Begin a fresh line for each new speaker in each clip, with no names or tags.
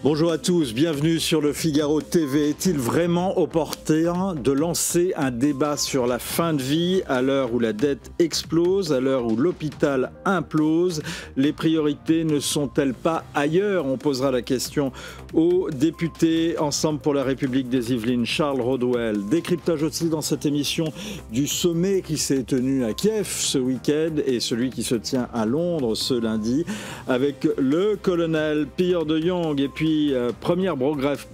Bonjour à tous, bienvenue sur le Figaro TV. Est-il vraiment opportun de lancer un débat sur la fin de vie à l'heure où la dette explose, à l'heure où l'hôpital implose? Les priorités ne sont-elles pas ailleurs? On posera la question au député Ensemble pour la République des Yvelines, Charles Rodwell. Décryptage aussi dans cette émission du sommet qui s'est tenu à Kiev ce week-end et celui qui se tient à Londres ce lundi avec le colonel Pierre de Jong. Et puis première biographie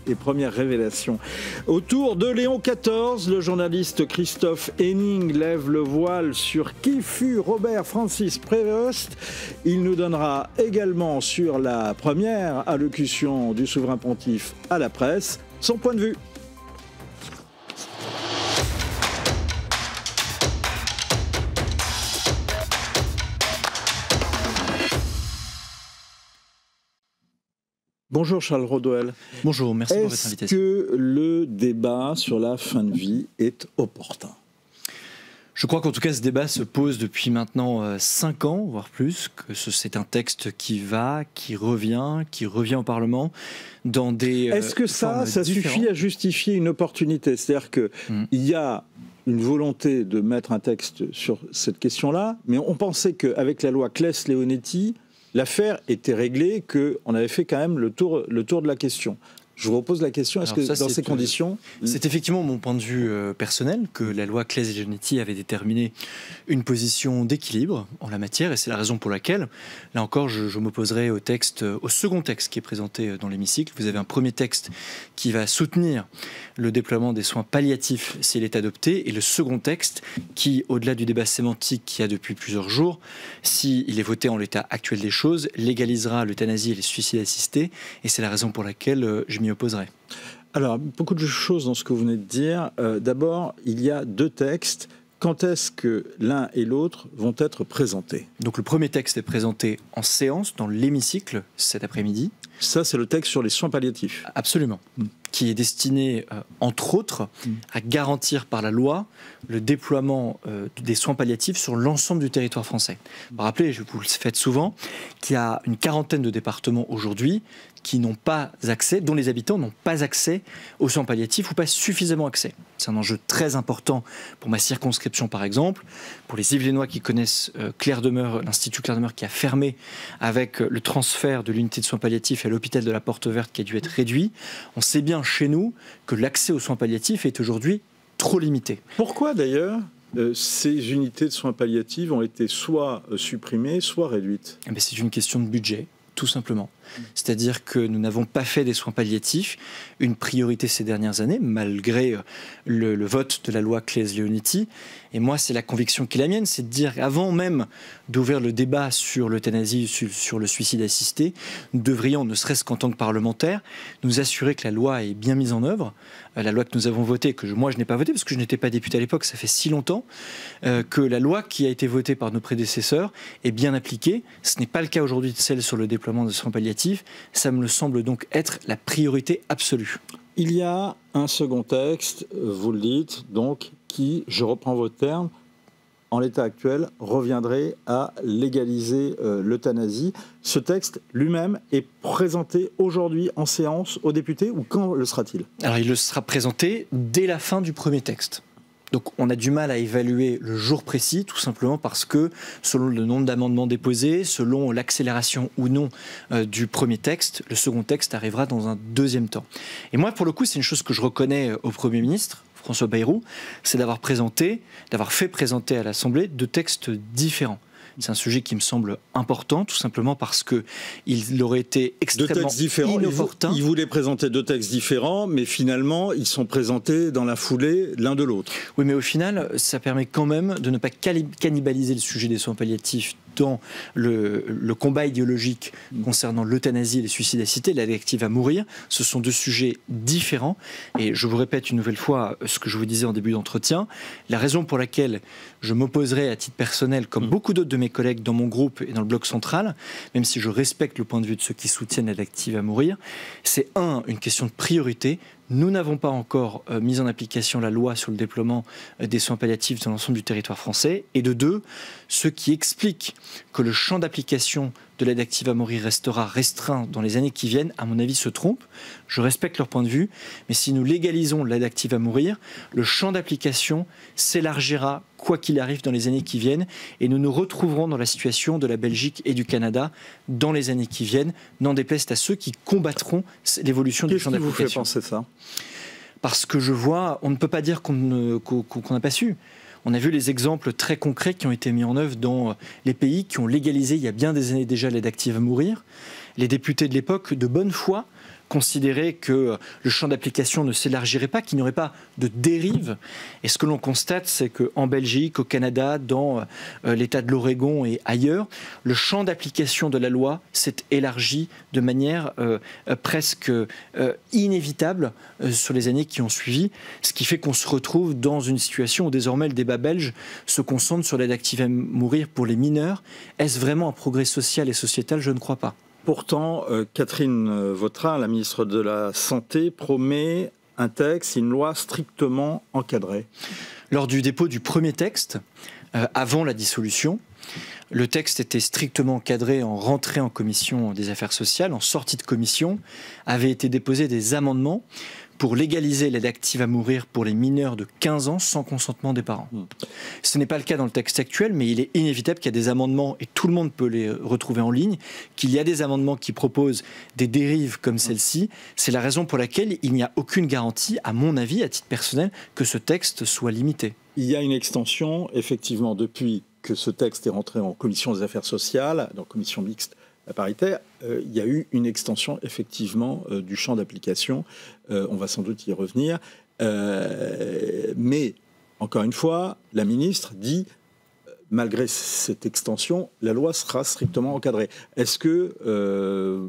et première révélation autour de Léon XIV. Le journaliste Christophe Henning lève le voile sur qui fut Robert Francis Prévost. Il nous donnera également sur la première allocution du souverain pontife à la presse son point de vue. Bonjour Charles Rodwell.
Bonjour, merci pour votre invitation.
Est-ce que le débat sur la fin de vie est opportun?
Je crois qu'en tout cas ce débat se pose depuis maintenant 5 ans, voire plus, que c'est un texte qui revient au Parlement dans des
Est-ce que ça suffit à justifier une opportunité? C'est-à-dire qu'il y a une volonté de mettre un texte sur cette question-là, mais on pensait qu'avec la loi Claes-Leonetti, l'affaire était réglée, qu'on avait fait quand même le tour de la question. Je vous repose la question, est-ce que dans ces conditions...
C'est effectivement mon point de vue personnel que la loi Claes-Leonetti avait déterminé une position d'équilibre en la matière, et c'est la raison pour laquelle, là encore, je m'opposerai au second texte qui est présenté dans l'hémicycle. Vous avez un premier texte qui va soutenir le déploiement des soins palliatifs s'il est adopté, et le second texte qui, au-delà du débat sémantique qu'il y a depuis plusieurs jours, s'il est voté en l'état actuel des choses, légalisera l'euthanasie et les suicides assistés, et c'est la raison pour laquelle je m'y opposerai.
Alors, beaucoup de choses dans ce que vous venez de dire. D'abord, il y a 2 textes. Quand est-ce que l'un et l'autre vont être présentés?
Donc le premier texte est présenté en séance dans l'hémicycle cet après-midi.
Ça, c'est le texte sur les soins palliatifs.
Absolument. Qui est destiné, entre autres, à garantir par la loi le déploiement des soins palliatifs sur l'ensemble du territoire français. Vous vous rappelez, vous le faites souvent, qu'il y a une quarantaine de départements aujourd'hui qui n'ont pas accès, dont les habitants n'ont pas accès aux soins palliatifs ou pas suffisamment accès. C'est un enjeu très important pour ma circonscription, par exemple, pour les Yvelinois qui connaissent l'Institut Claire Demeure qui a fermé avec le transfert de l'unité de soins palliatifs à l'hôpital de la Porte Verte qui a dû être réduit. On sait bien chez nous que l'accès aux soins palliatifs est aujourd'hui trop limité.
Pourquoi d'ailleurs ces unités de soins palliatifs ont été soit supprimées, soit réduites?
C'est une question de budget, tout simplement. C'est-à-dire que nous n'avons pas fait des soins palliatifs une priorité ces dernières années, malgré le vote de la loi Claes-Leonetti. Et moi, c'est la conviction qui est la mienne, c'est de dire, avant même d'ouvrir le débat sur l'euthanasie, sur le suicide assisté, nous devrions, ne serait-ce qu'en tant que parlementaires, nous assurer que la loi est bien mise en œuvre. La loi que nous avons votée, moi je n'ai pas votée parce que je n'étais pas député à l'époque, ça fait si longtemps, que la loi qui a été votée par nos prédécesseurs est bien appliquée. Ce n'est pas le cas aujourd'hui de celle sur le déploiement des soins palliatifs. Ça me semble donc être la priorité absolue.
Il y a un second texte, vous le dites, donc, qui, je reprends votre terme, en l'état actuel, reviendrait à légaliser l'euthanasie. Ce texte lui-même est présenté aujourd'hui en séance aux députés, ou quand le sera-t-il? Alors,
il le sera présenté dès la fin du premier texte. Donc on a du mal à évaluer le jour précis, tout simplement parce que selon le nombre d'amendements déposés, selon l'accélération ou non du premier texte, le second texte arrivera dans un deuxième temps. Et moi, pour le coup, c'est une chose que je reconnais au Premier ministre, François Bayrou, c'est d'avoir fait présenter à l'Assemblée 2 textes différents. C'est un sujet qui me semble important, tout simplement parce qu'il aurait été extrêmement inopportun.
Il voulait présenter 2 textes différents, mais finalement, ils sont présentés dans la foulée l'un de l'autre.
Oui, mais au final, ça permet quand même de ne pas cannibaliser le sujet des soins palliatifs dans le combat idéologique concernant l'euthanasie et les suicides assistés, la directive à mourir. Ce sont 2 sujets différents. Et je vous répète une nouvelle fois ce que je vous disais en début d'entretien. La raison pour laquelle je m'opposerai à titre personnel, comme beaucoup d'autres de mes collègues dans mon groupe et dans le bloc central, même si je respecte le point de vue de ceux qui soutiennent la directive à mourir, c'est une question de priorité, nous n'avons pas encore mis en application la loi sur le déploiement des soins palliatifs dans l'ensemble du territoire français. Et de deux, ce qui explique que le champ d'application de l'aide active à mourir restera restreint dans les années qui viennent, à mon avis, se trompe. Je respecte leur point de vue, mais si nous légalisons l'aide active à mourir, le champ d'application s'élargira quoi qu'il arrive dans les années qui viennent, et nous nous retrouverons dans la situation de la Belgique et du Canada dans les années qui viennent, n'en déplaise à ceux qui combattront l'évolution du champ d'application.
Qu'est-ce qui vous fait penser ça ?
Parce que je vois, on ne peut pas dire qu'on n'a pas su. On a vu les exemples très concrets qui ont été mis en œuvre dans les pays qui ont légalisé il y a bien des années déjà l'aide active à mourir. Les députés de l'époque, de bonne foi, considéraient que le champ d'application ne s'élargirait pas, qu'il n'y aurait pas de dérive. Et ce que l'on constate, c'est qu'en Belgique, au Canada, dans l'État de l'Oregon et ailleurs, le champ d'application de la loi s'est élargi de manière presque inévitable sur les années qui ont suivi, ce qui fait qu'on se retrouve dans une situation où désormais le débat belge se concentre sur l'aide active à mourir pour les mineurs. Est-ce vraiment un progrès social et sociétal ? Je ne crois pas.
Pourtant, Catherine Vautrin, la ministre de la Santé, promet un texte, une loi strictement encadrée.
Lors du dépôt du premier texte, avant la dissolution, le texte était strictement encadré en rentrée en commission des affaires sociales, en sortie de commission, avaient été déposés des amendements pour légaliser l'aide active à mourir pour les mineurs de 15 ans sans consentement des parents. Ce n'est pas le cas dans le texte actuel, mais il est inévitable qu'il y a des amendements, et tout le monde peut les retrouver en ligne, qu'il y a des amendements qui proposent des dérives comme celle-ci. C'est la raison pour laquelle il n'y a aucune garantie, à mon avis, à titre personnel, que ce texte soit limité.
Il y a une extension, effectivement, depuis que ce texte est rentré en commission des affaires sociales, dans commission mixte paritaire, il y a eu une extension effectivement du champ d'application. On va sans doute y revenir. Mais, encore une fois, la ministre dit, malgré cette extension, la loi sera strictement encadrée. Est-ce que,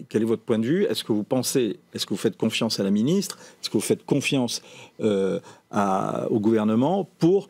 quel est votre point de vue ? Est-ce que vous pensez, est-ce que vous faites confiance à la ministre ? Est-ce que vous faites confiance au gouvernement pour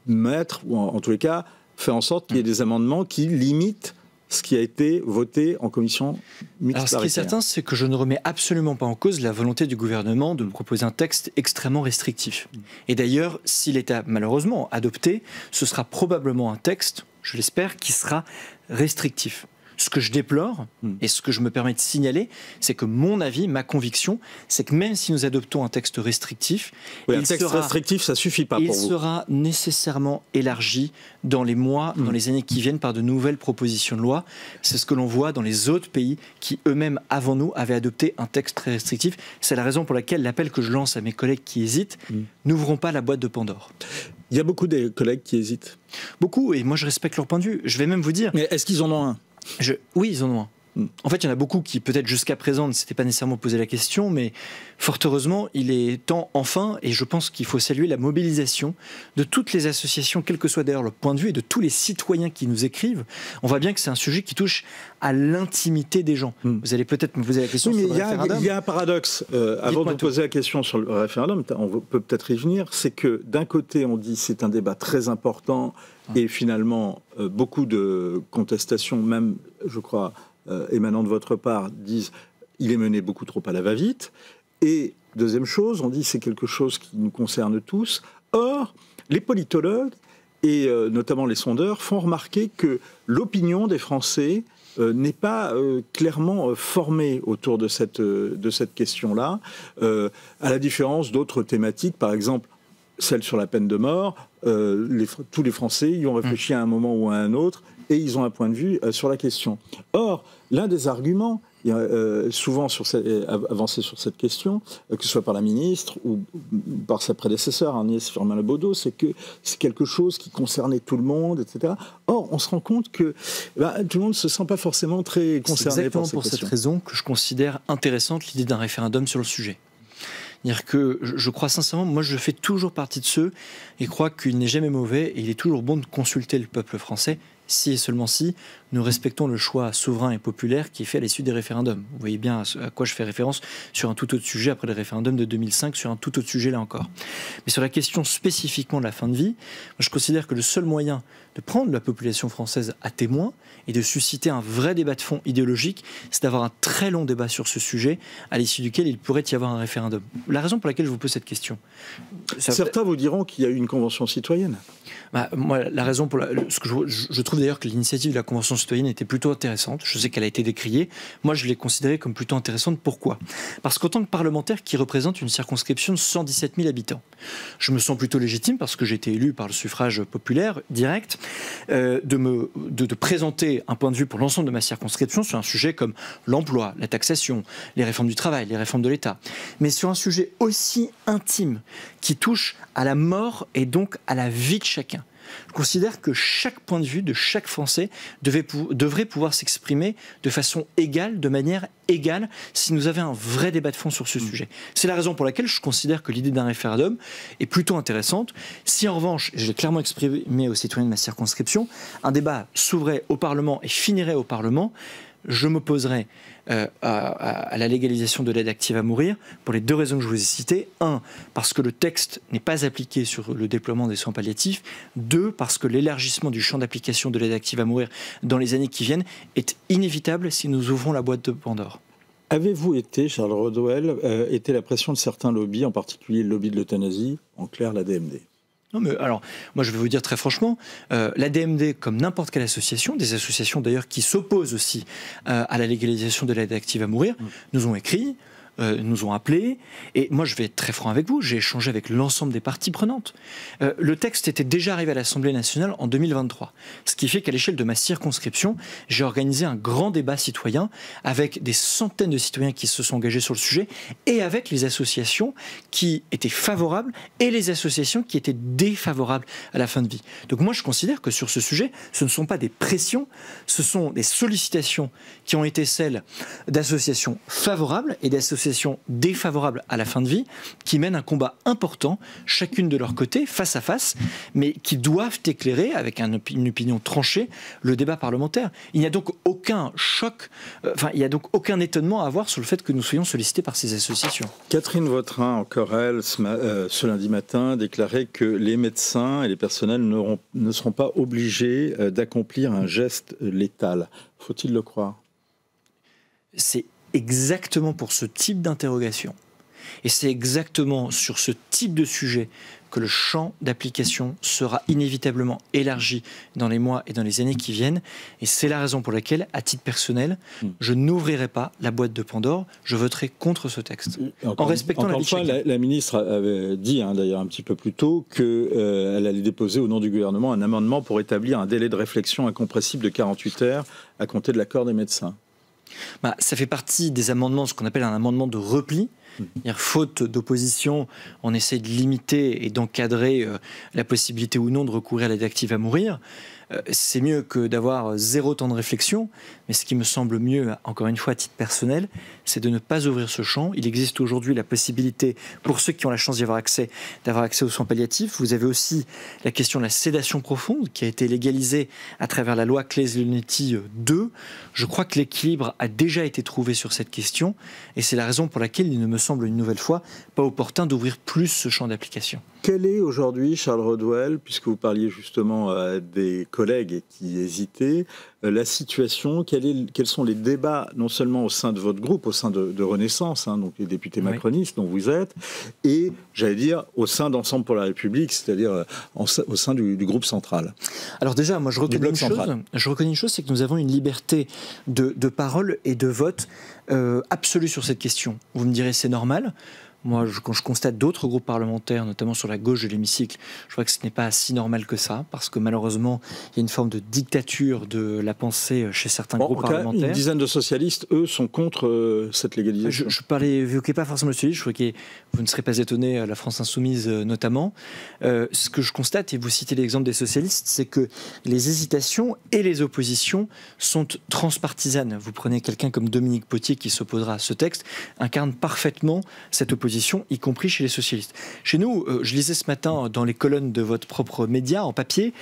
mettre, ou en tous les cas, faire en sorte qu'il y ait des amendements qui limitent ce qui a été voté en commission mixte paritaire.
Alors, ce qui est certain, c'est que je ne remets absolument pas en cause la volonté du gouvernement de me proposer un texte extrêmement restrictif. Et d'ailleurs, s'il est malheureusement adopté, ce sera probablement un texte, je l'espère, qui sera restrictif. Ce que je déplore, et ce que je me permets de signaler, c'est que mon avis, ma conviction, c'est que même si nous adoptons un texte restrictif,
un texte restrictif, ça suffit pas pour vous.
Il sera nécessairement élargi dans les mois, dans les années qui viennent par de nouvelles propositions de loi. C'est ce que l'on voit dans les autres pays qui eux-mêmes, avant nous, avaient adopté un texte très restrictif. C'est la raison pour laquelle l'appel que je lance à mes collègues qui hésitent, n'ouvrons pas la boîte de Pandore.
Il y a beaucoup de collègues qui hésitent.
Beaucoup, et moi je respecte leur point de vue. Je vais même vous dire...
Mais est-ce qu'ils en ont un ?
Oui, ils en ont un. En fait, il y en a beaucoup qui, peut-être jusqu'à présent, ne s'étaient pas nécessairement posé la question, mais fort heureusement, il est temps enfin, et je pense qu'il faut saluer la mobilisation de toutes les associations, quel que soit d'ailleurs leur point de vue, et de tous les citoyens qui nous écrivent. On voit bien que c'est un sujet qui touche à l'intimité des gens. Vous allez peut-être me poser la question sur le référendum.
Il y a un paradoxe. Avant de vous poser la question sur le référendum, on peut peut-être y venir, c'est que d'un côté, on dit c'est un débat très important, et finalement, beaucoup de contestations, même, je crois, émanant de votre part, disent il est mené beaucoup trop à la va-vite. Et deuxième chose, on dit c'est quelque chose qui nous concerne tous. Or, les politologues et notamment les sondeurs font remarquer que l'opinion des Français n'est pas clairement formée autour de cette question-là, à la différence d'autres thématiques, par exemple celle sur la peine de mort. Tous les Français y ont réfléchi à un moment ou à un autre, et ils ont un point de vue sur la question. Or, l'un des arguments souvent avancés sur cette question, que ce soit par la ministre ou par sa prédécesseur, Agnès Firmin-Lebaudot, c'est que c'est quelque chose qui concernait tout le monde, etc. Or, on se rend compte que tout le monde ne se sent pas forcément très concerné par ces questions. C'est exactement pour cette raison
que je considère intéressante l'idée d'un référendum sur le sujet. C'est-à-dire que je crois sincèrement, moi je fais toujours partie de ceux et crois qu'il n'est jamais mauvais et il est toujours bon de consulter le peuple français si et seulement si nous respectons le choix souverain et populaire qui est fait à l'issue des référendums. Vous voyez bien à quoi je fais référence sur un tout autre sujet après le référendum de 2005, sur un tout autre sujet là encore. Mais sur la question spécifiquement de la fin de vie, je considère que le seul moyen de prendre la population française à témoin et de susciter un vrai débat de fond idéologique, c'est d'avoir un très long débat sur ce sujet, à l'issue duquel il pourrait y avoir un référendum. La raison pour laquelle je vous pose cette question...
Certains vous diront qu'il y a eu une convention citoyenne.
Moi, la raison pour ce que je trouve d'ailleurs que l'initiative de la Convention citoyenne était plutôt intéressante. Je sais qu'elle a été décriée. Moi, je l'ai considérée comme plutôt intéressante. Pourquoi ? Parce qu'en tant que parlementaire qui représente une circonscription de 117 000 habitants, je me sens plutôt légitime, parce que j'ai été élu par le suffrage populaire direct, de présenter un point de vue pour l'ensemble de ma circonscription sur un sujet comme l'emploi, la taxation, les réformes du travail, les réformes de l'État. Mais sur un sujet aussi intime qui touche à la mort et donc à la vie de chacun. Je considère que chaque point de vue de chaque Français devrait pouvoir s'exprimer de façon égale, de manière égale, si nous avions un vrai débat de fond sur ce sujet. C'est la raison pour laquelle je considère que l'idée d'un référendum est plutôt intéressante. Si en revanche, et je l'ai clairement exprimé aux citoyens de ma circonscription, un débat s'ouvrait au Parlement et finirait au Parlement, je m'opposerai à la légalisation de l'aide active à mourir pour les deux raisons que je vous ai citées. 1, parce que le texte n'est pas appliqué sur le déploiement des soins palliatifs. 2, parce que l'élargissement du champ d'application de l'aide active à mourir dans les années qui viennent est inévitable si nous ouvrons la boîte de Pandore.
Avez-vous été, Charles Rodwell, été la pression de certains lobbies, en particulier le lobby de l'euthanasie, en clair la DMD ?
Non, mais alors, moi je vais vous dire très franchement, la DMD, comme n'importe quelle association, des associations d'ailleurs qui s'opposent aussi à la légalisation de l'aide active à mourir, nous ont écrit, nous ont appelés, et moi je vais être très franc avec vous, j'ai échangé avec l'ensemble des parties prenantes. Le texte était déjà arrivé à l'Assemblée nationale en 2023, ce qui fait qu'à l'échelle de ma circonscription, j'ai organisé un grand débat citoyen avec des centaines de citoyens qui se sont engagés sur le sujet, et avec les associations qui étaient favorables et les associations qui étaient défavorables à la fin de vie. Donc moi je considère que sur ce sujet, ce ne sont pas des pressions, ce sont des sollicitations qui ont été celles d'associations favorables et d'associations défavorables à la fin de vie, qui mènent un combat important, chacune de leur côté, face à face, mais qui doivent éclairer, avec une opinion tranchée, le débat parlementaire. Il n'y a donc aucun choc, il n'y a donc aucun étonnement à avoir sur le fait que nous soyons sollicités par ces associations.
Catherine Vautrin, encore elle, ce lundi matin, déclarait que les médecins et les personnels ne seront pas obligés d'accomplir un geste létal. Faut-il le croire ?
C'est exactement pour ce type d'interrogation, et c'est exactement sur ce type de sujet que le champ d'application sera inévitablement élargi dans les mois et dans les années qui viennent, et c'est la raison pour laquelle, à titre personnel, je n'ouvrirai pas la boîte de Pandore, je voterai contre ce texte, en respectant la vie de chacun.
La ministre avait dit, d'ailleurs un petit peu plus tôt, qu'elle allait déposer au nom du gouvernement un amendement pour établir un délai de réflexion incompressible de 48 heures à compter de l'accord des médecins.
Ça fait partie des amendements, ce qu'on appelle un amendement de repli. Faute d'opposition, on essaie de limiter et d'encadrer la possibilité ou non de recourir à l'aide active à mourir. C'est mieux que d'avoir zéro temps de réflexion, mais ce qui me semble mieux, encore une fois à titre personnel, c'est de ne pas ouvrir ce champ. Il existe aujourd'hui la possibilité, pour ceux qui ont la chance d'y avoir accès, d'avoir accès aux soins palliatifs. Vous avez aussi la question de la sédation profonde qui a été légalisée à travers la loi Claes-Leonetti 2. Je crois que l'équilibre a déjà été trouvé sur cette question, et c'est la raison pour laquelle il ne me semble une nouvelle fois pas opportun d'ouvrir plus ce champ d'application.
Quelle est aujourd'hui, Charles Rodwell, puisque vous parliez justement à des collègues qui hésitaient, la situation, quels sont les débats, non seulement au sein de votre groupe, au sein de Renaissance, donc les députés macronistes dont vous êtes, et, j'allais dire, au sein d'Ensemble pour la République, c'est-à-dire au sein du groupe central? Alors déjà, moi je reconnais une chose, c'est que nous avons une liberté de parole et de vote absolue sur cette question. Vous me direz, c'est normal. Moi, quand je constate d'autres groupes parlementaires, notamment sur la gauche de l'hémicycle, je vois que ce n'est pas si normal que ça, parce que malheureusement, il y a une forme de dictature de la pensée chez certains groupes parlementaires. Une dizaine de socialistes, eux, sont contre cette légalisation. Je n'évoquais pas forcément le socialiste, je crois que vous ne serez pas étonné, la France Insoumise notamment. Ce que je constate, et vous citez l'exemple des socialistes, c'est que les hésitations et les oppositions sont transpartisanes. Vous prenez quelqu'un comme Dominique Potier qui s'opposera à ce texte, incarne parfaitement cette opposition
l'opposition, y compris chez les socialistes. Chez nous, je lisais ce matin dans les colonnes de votre propre média, en papier,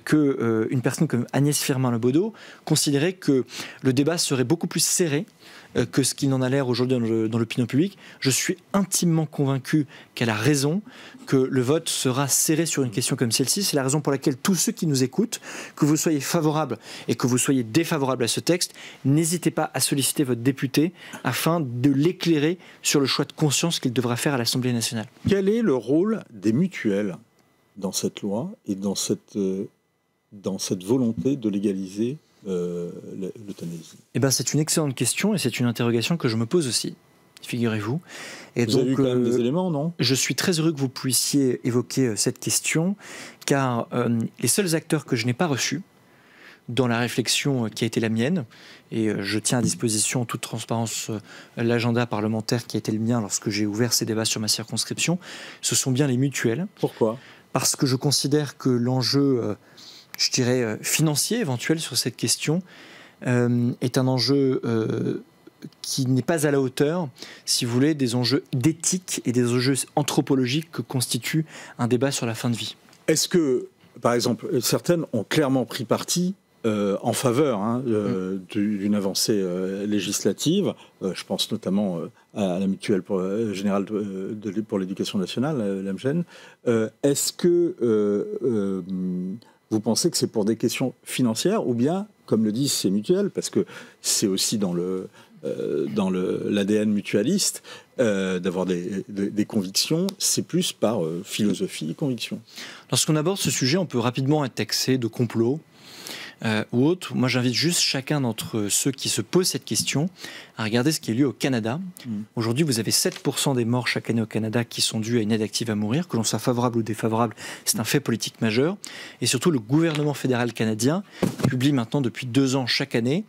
qu'une personne comme Agnès Firmin-Lebaudot considérait que le débat serait beaucoup plus serré que ce qu'il n'en a l'air aujourd'hui dans l'opinion publique. Je suis intimement convaincu qu'elle a raison, que le vote sera serré sur une question comme celle-ci. C'est la raison pour laquelle tous ceux qui nous écoutent, que vous soyez favorables et que vous soyez défavorables à ce texte, n'hésitez pas à solliciter votre député afin de l'éclairer sur le choix de conscience qu'il devra faire à l'Assemblée nationale.
Quel est le rôle des mutuelles dans cette loi et dans cette volonté de légaliser l'euthanasie?
Eh ben, c'est une excellente question et c'est une interrogation que je me pose aussi, figurez-vous. Et
vous avez eu quand même des éléments, non?
Je suis très heureux que vous puissiez évoquer cette question, car les seuls acteurs que je n'ai pas reçus dans la réflexion qui a été la mienne, et je tiens à disposition en toute transparence l'agenda parlementaire qui a été le mien lorsque j'ai ouvert ces débats sur ma circonscription, ce sont bien les mutuelles.
Pourquoi?
Parce que je considère que l'enjeu je dirais, financier éventuel sur cette question est un enjeu qui n'est pas à la hauteur, si vous voulez, des enjeux d'éthique et des enjeux anthropologiques que constitue un débat sur la fin de vie.
Est-ce que, par exemple, certaines ont clairement pris parti en faveur d'une avancée législative, je pense notamment à la mutuelle générale pour l'éducation nationale, l'AMGEN. Est-ce que vous pensez que c'est pour des questions financières ou bien, comme le disent ces mutuelles, parce que c'est aussi dans l'ADN mutualiste, d'avoir des convictions, c'est plus par philosophie et conviction.
Lorsqu'on aborde ce sujet, on peut rapidement être taxé de complot ou autre. Moi, j'invite juste chacun d'entre ceux qui se posent cette question à regarder ce qui a lieu au Canada. Aujourd'hui, vous avez 7% des morts chaque année au Canada qui sont dus à une aide active à mourir. Que l'on soit favorable ou défavorable, c'est un fait politique majeur. Et surtout, le gouvernement fédéral canadien publie maintenant depuis 2 ans chaque année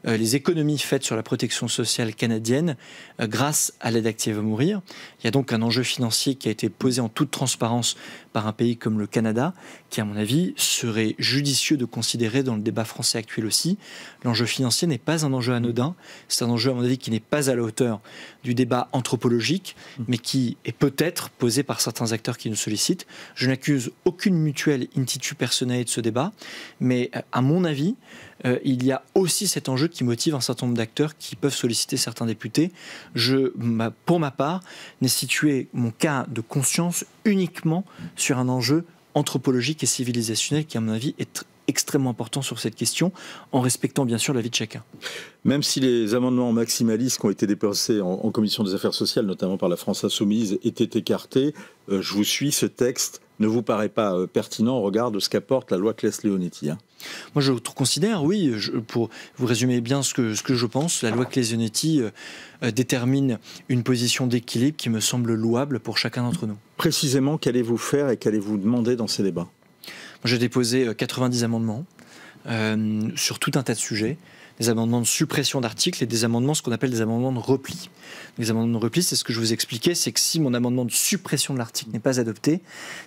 les économies faites sur la protection sociale canadienne grâce à l'aide active à mourir. Il y a donc un enjeu financier qui a été posé en toute transparence par un pays comme le Canada, qui, à mon avis, serait judicieux de considérer dans le débat français actuel aussi. L'enjeu financier n'est pas un enjeu anodin, c'est un enjeu, à mon avis, qui n'est pas à la hauteur du débat anthropologique, mais qui est peut-être posé par certains acteurs qui nous sollicitent. Je n'accuse aucune mutuelle in situ personae de ce débat, mais à mon avis, il y a aussi cet enjeu qui motive un certain nombre d'acteurs qui peuvent solliciter certains députés. Pour ma part, n'ai situé mon cas de conscience uniquement sur un enjeu anthropologique et civilisationnel qui, à mon avis, est extrêmement important sur cette question, en respectant bien sûr la vie de chacun.
Même si les amendements maximalistes qui ont été déposés en commission des affaires sociales, notamment par la France Insoumise, étaient écartés, je vous suis, ce texte ne vous paraît pas pertinent au regard de ce qu'apporte la loi Claes-Leonetti, hein?
Moi, je considère, oui, pour vous résumer bien ce que je pense, la loi Claes-Leonetti détermine une position d'équilibre qui me semble louable pour chacun d'entre nous.
Précisément, qu'allez-vous faire et qu'allez-vous demander dans ces débats?
J'ai déposé 90 amendements sur tout un tas de sujets, des amendements de suppression d'articles et des amendements, ce qu'on appelle des amendements de repli. Les amendements de repli, c'est ce que je vous expliquais, c'est que si mon amendement de suppression de l'article n'est pas adopté,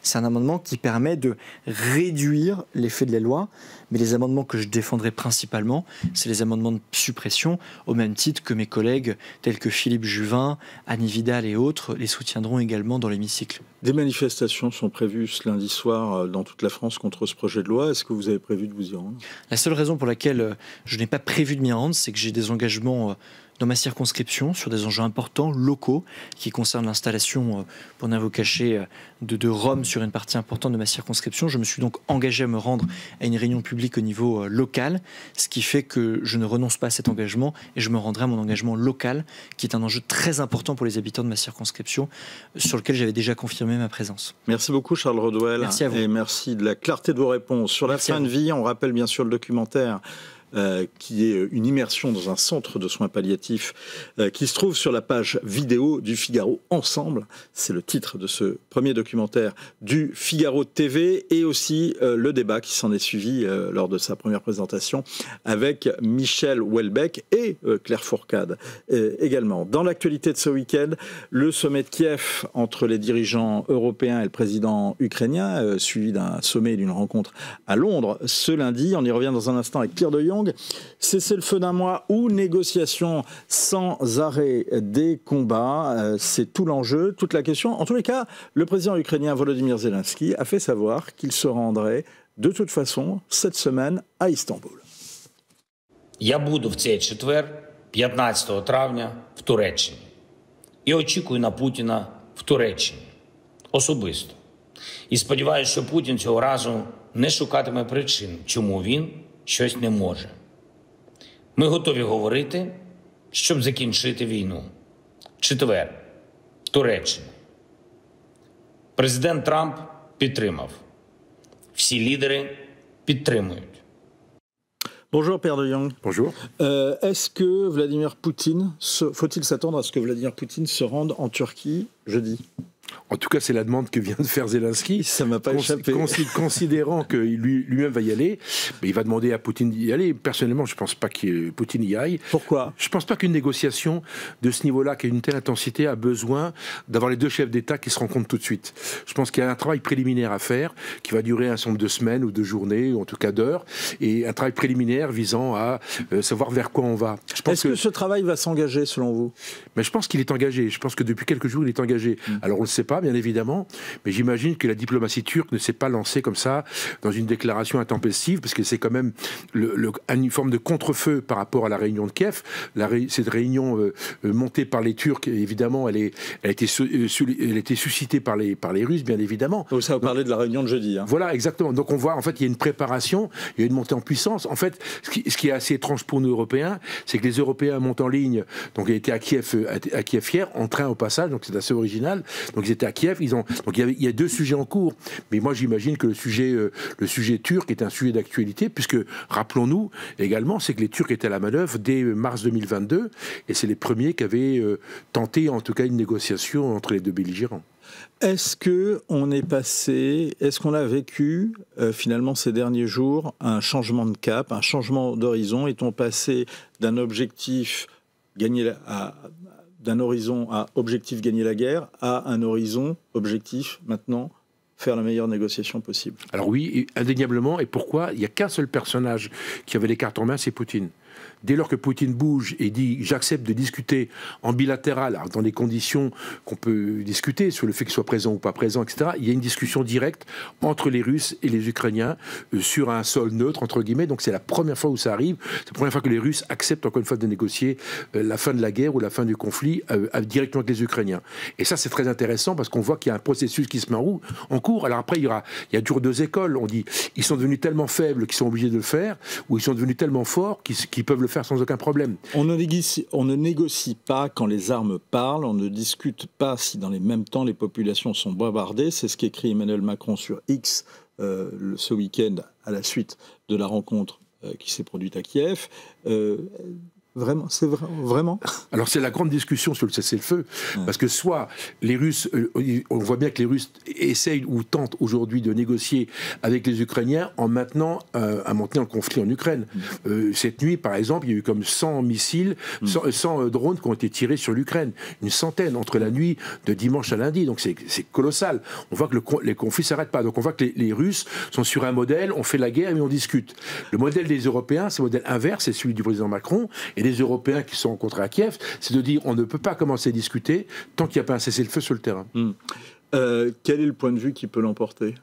c'est un amendement qui permet de réduire l'effet de la loi, mais les amendements que je défendrai principalement, c'est les amendements de suppression, au même titre que mes collègues tels que Philippe Juvin, Annie Vidal et autres les soutiendront également dans l'hémicycle.
Des manifestations sont prévues ce lundi soir dans toute la France contre ce projet de loi. Est-ce que vous avez prévu de vous y rendre? La
seule raison pour laquelle je n'ai pas prévu de m'y rendre, c'est que j'ai des engagements dans ma circonscription sur des enjeux importants, locaux, qui concernent l'installation, pour ne vous cacher, de Roms sur une partie importante de ma circonscription. Je me suis donc engagé à me rendre à une réunion publique au niveau local, ce qui fait que je ne renonce pas à cet engagement et je me rendrai à mon engagement local, qui est un enjeu très important pour les habitants de ma circonscription, sur lequel j'avais déjà confirmé ma présence.
Merci beaucoup Charles Rodwell.
Merci à vous.
Et merci de la clarté de vos réponses. Sur la fin de vie, on rappelle bien sûr le documentaire qui est une immersion dans un centre de soins palliatifs qui se trouve sur la page vidéo du Figaro Ensemble. C'est le titre de ce premier documentaire du Figaro TV, et aussi le débat qui s'en est suivi lors de sa première présentation avec Michel Houellebecq et Claire Fourcade également. Dans l'actualité de ce week-end, le sommet de Kiev entre les dirigeants européens et le président ukrainien, suivi d'un sommet et d'une rencontre à Londres ce lundi. On y revient dans un instant avec Pierre Deyon. Young. Cessez-le-feu d'un mois ou négociation sans arrêt des combats, c'est tout l'enjeu, toute la question. En tous les cas, le président ukrainien Volodymyr Zelensky a fait savoir qu'il se rendrait de toute façon cette semaine à Istanbul.
Я буду в цей четвер, 15 травня, в Туреччині. І очікую на Путіна в Туреччині. Особисто. І сподіваюся, що Путін цього разу не шукатиме причин, чому він щось не може. Ми готові говорити, щоб закінчити війну. Четвер. Туреччина. Президент Трамп підтримав. Всі лідери підтримують.
Bonjour Père de Young.
Bonjour.
Est-ce que Vladimir Poutine, faut-il s'attendre à ce que Vladimir Poutine se rende en Turquie jeudi?
En tout cas, c'est la demande que vient de faire Zelensky.
Ça m'a pas échappé.
Considérant que lui-même va y aller, mais il va demander à Poutine d'y aller. Personnellement, je ne pense pas que Poutine y aille.
Pourquoi?
Je ne pense pas qu'une négociation de ce niveau-là, qui a une telle intensité, a besoin d'avoir les deux chefs d'État qui se rencontrent tout de suite. Je pense qu'il y a un travail préliminaire à faire, qui va durer un certain nombre de semaines ou de journées, ou en tout cas d'heures, et un travail préliminaire visant à savoir vers quoi on va.
Est-ce que ce travail va s'engager, selon vous?
Mais je pense qu'il est engagé. Je pense que depuis quelques jours, il est engagé. Alors, on ne le sait pas, bien évidemment, mais j'imagine que la diplomatie turque ne s'est pas lancée comme ça dans une déclaration intempestive, parce que c'est quand même une forme de contre-feu par rapport à la réunion de Kiev. Cette réunion montée par les Turcs, évidemment, elle a été suscitée par les Russes, bien évidemment.
Donc ça, vous parlez de la réunion de jeudi. Hein.
Voilà, exactement. Donc on voit, en fait, il y a une préparation, il y a une montée en puissance. En fait, ce qui est assez étrange pour nous, Européens, c'est que les Européens montent en ligne, donc ils étaient à Kiev hier, en train au passage, donc c'est assez original. Donc ils étaient à Kiev, donc il y a deux sujets en cours. Mais moi j'imagine que le sujet turc est un sujet d'actualité, puisque, rappelons-nous également, c'est que les Turcs étaient à la manœuvre dès mars 2022, et c'est les premiers qui avaient tenté en tout cas une négociation entre les deux belligérants.
Est-ce qu'on a vécu finalement ces derniers jours un changement de cap, un changement d'horizon? Est-on passé d'un objectif d'un horizon à objectif gagner la guerre, à un horizon objectif maintenant faire la meilleure négociation possible?
Alors oui, indéniablement. Et pourquoi? Il n'y a qu'un seul personnage qui avait les cartes en main, c'est Poutine. Dès lors que Poutine bouge et dit « j'accepte de discuter en bilatéral », alors dans les conditions qu'on peut discuter, sur le fait qu'il soit présent ou pas présent, etc., il y a une discussion directe entre les Russes et les Ukrainiens sur un sol neutre, entre guillemets. Donc c'est la première fois où ça arrive. C'est la première fois que les Russes acceptent encore une fois de négocier la fin de la guerre ou la fin du conflit directement avec les Ukrainiens. Et ça, c'est très intéressant parce qu'on voit qu'il y a un processus qui se met en cours. Alors après, il y a toujours deux écoles. On dit ils sont devenus tellement faibles qu'ils sont obligés de le faire, ou ils sont devenus tellement forts qu'ils peuvent le faire sans aucun problème.
On ne négocie pas quand les armes parlent, on ne discute pas si dans les mêmes temps les populations sont bombardées. C'est ce qu'écrit Emmanuel Macron sur X ce week-end à la suite de la rencontre qui s'est produite à Kiev. Vraiment, c'est vraiment.
Alors c'est la grande discussion sur le cessez-le-feu, parce que soit les Russes, on voit bien que les Russes essayent ou tentent aujourd'hui de négocier avec les Ukrainiens en maintenant le conflit en Ukraine. Cette nuit, par exemple, il y a eu comme 100 missiles, 100 drones qui ont été tirés sur l'Ukraine, une centaine entre la nuit de dimanche à lundi, donc c'est colossal. On voit que les conflits ne s'arrêtent pas, donc on voit que les Russes sont sur un modèle, on fait la guerre mais on discute. Le modèle des Européens, c'est le modèle inverse, c'est celui du président Macron, et les Européens qui sont rencontrés à Kiev, c'est de dire on ne peut pas commencer à discuter tant qu'il n'y a pas un cessez-le-feu sur le terrain.
Quel est le point de vue qui peut l'emporter?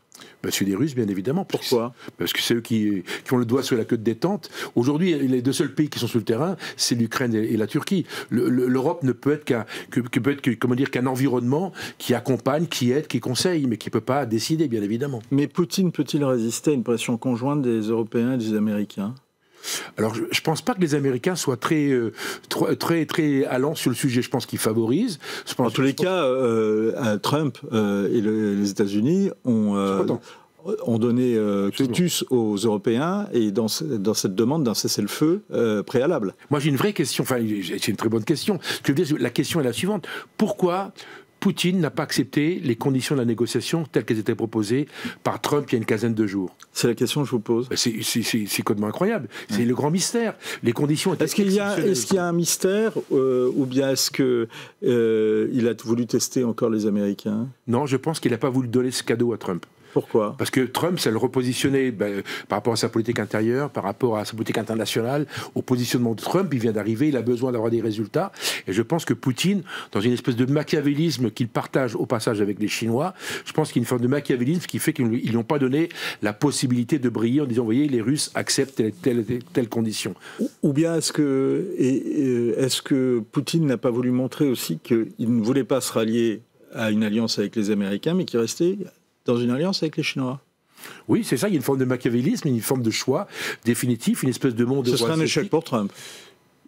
Celui des Russes, bien évidemment.
Pourquoi?
Parce que c'est eux qui ont le doigt sur la queue de détente. Aujourd'hui, les deux seuls pays qui sont sur le terrain, c'est l'Ukraine et la Turquie. L'Europe ne peut être qu'un environnement qui accompagne, qui aide, qui conseille, mais qui ne peut pas décider, bien évidemment.
Mais Poutine peut-il résister à une pression conjointe des Européens et des Américains?
Alors, je ne pense pas que les Américains soient très allants sur le sujet. Je pense qu'ils favorisent.
En tous les cas, Trump et les États-Unis ont donné quitus aux Européens et dans cette demande d'un cessez-le-feu préalable.
Moi, j'ai une vraie question. Enfin, c'est une très bonne question. La question est la suivante. Pourquoi Poutine n'a pas accepté les conditions de la négociation telles qu'elles étaient proposées par Trump il y a une quinzaine de jours?
C'est la question que je vous pose.
C'est complètement incroyable. C'est le grand mystère. Les conditions étaient exceptionnelles.
Est-ce qu'il y a un mystère ou bien est-ce qu'il a voulu tester encore les Américains?
Non, je pense qu'il n'a pas voulu donner ce cadeau à Trump.
Pourquoi?
Parce que Trump, ça le repositionnait par rapport à sa politique intérieure, par rapport à sa politique internationale, au positionnement de Trump. Il vient d'arriver, il a besoin d'avoir des résultats. Et je pense que Poutine, dans une espèce de machiavélisme qu'il partage au passage avec les Chinois, je pense qu'il y a une forme de machiavélisme qui fait qu'ils ne lui ont pas donné la possibilité de briller en disant, vous voyez, les Russes acceptent telle condition.
Ou bien est-ce que Poutine n'a pas voulu montrer aussi qu'il ne voulait pas se rallier à une alliance avec les Américains, mais qu'il restait dans une alliance avec les Chinois?
Oui, c'est ça, il y a une forme de machiavélisme, une forme de choix définitif, une espèce de monde...
Ce serait un échec pour Trump.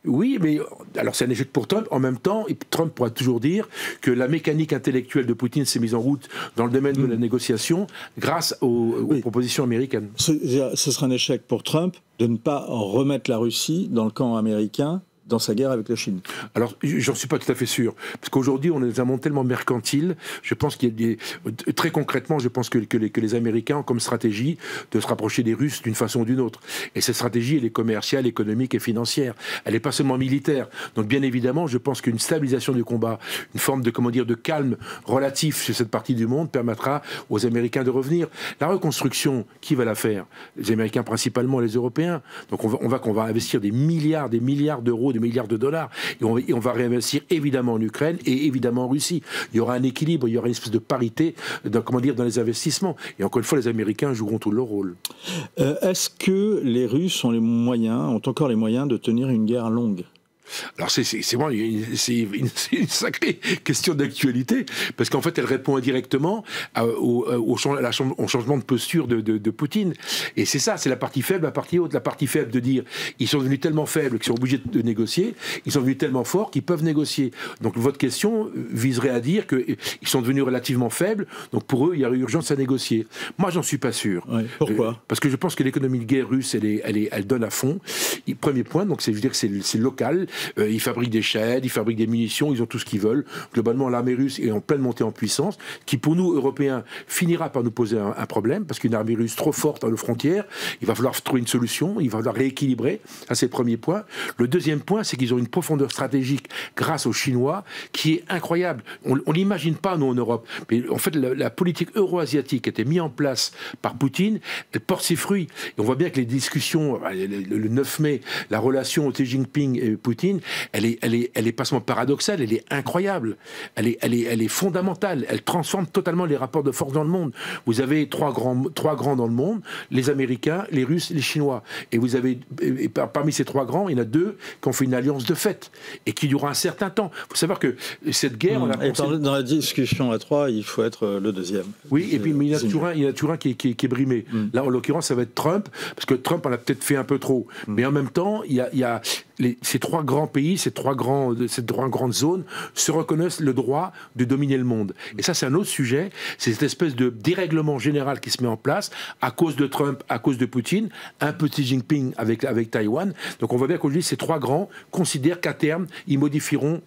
Oui, mais alors c'est un échec pour Trump. En même temps, Trump pourra toujours dire que la mécanique intellectuelle de Poutine s'est mise en route dans le domaine de la négociation grâce aux propositions américaines.
Ce serait un échec pour Trump de ne pas remettre la Russie dans le camp américain dans sa guerre avec la Chine.
Alors, j'en suis pas tout à fait sûr. Parce qu'aujourd'hui, on est dans un monde tellement mercantile, je pense qu'il y a très concrètement, je pense que les Américains ont comme stratégie de se rapprocher des Russes d'une façon ou d'une autre. Et cette stratégie, elle est commerciale, économique et financière. Elle n'est pas seulement militaire. Donc, bien évidemment, je pense qu'une stabilisation du combat, une forme de, de calme relatif sur cette partie du monde permettra aux Américains de revenir. La reconstruction, qui va la faire? Les Américains principalement, les Européens. Donc, on va investir des milliards d'euros, des milliards de dollars, et on va réinvestir évidemment en Ukraine et évidemment en Russie. Il y aura un équilibre, il y aura une espèce de parité dans les investissements. Et encore une fois, les Américains joueront tout leur rôle.
Est-ce que les Russes ont encore les moyens de tenir une guerre longue?
Alors c'est une sacrée question d'actualité, parce qu'en fait elle répond indirectement au changement de posture de Poutine. Et c'est ça, c'est la partie faible, la partie haute. La partie faible de dire ils sont devenus tellement faibles qu'ils sont obligés de négocier, ils sont devenus tellement forts qu'ils peuvent négocier. Donc votre question viserait à dire qu'ils sont devenus relativement faibles, donc pour eux il y a urgence à négocier. Moi j'en suis pas sûr.
Ouais, pourquoi?
Parce que je pense que l'économie de guerre russe elle donne à fond. Premier point, donc c'est local. Ils fabriquent des chaînes, ils fabriquent des munitions, ils ont tout ce qu'ils veulent. Globalement, l'armée russe est en pleine montée en puissance, qui pour nous, Européens, finira par nous poser un problème, parce qu'une armée russe trop forte à nos frontières, il va falloir trouver une solution, il va falloir rééquilibrer. Ça, c'est le premier point. Le deuxième point, c'est qu'ils ont une profondeur stratégique grâce aux Chinois, qui est incroyable. On l'imagine pas, nous, en Europe. Mais en fait, la politique euro-asiatique qui a été mise en place par Poutine, elle porte ses fruits. Et on voit bien que les discussions, le 9 mai, la relation Xi Jinping et Poutine, elle est pas seulement paradoxale, elle est incroyable, elle est fondamentale, elle transforme totalement les rapports de force dans le monde. Vous avez trois grands dans le monde, les Américains, les Russes, les Chinois, et vous avez, parmi ces trois grands, il y en a deux qui ont fait une alliance de fait et qui durera un certain temps. Il faut savoir que cette guerre,
dans la discussion à trois, il faut être le deuxième.
Oui, et puis mais il y en a toujours un qui est brimé. Là, en l'occurrence, ça va être Trump, parce que Trump en a peut-être fait un peu trop, mais en même temps, il y a ces trois grands pays, ces trois grandes zones se reconnaissent le droit de dominer le monde. Et ça, c'est un autre sujet. C'est cette espèce de dérèglement général qui se met en place à cause de Trump, à cause de Poutine, un peu Xi Jinping avec Taïwan. Donc on voit bien qu'aujourd'hui, ces trois grands considèrent qu'à terme, ils modifieront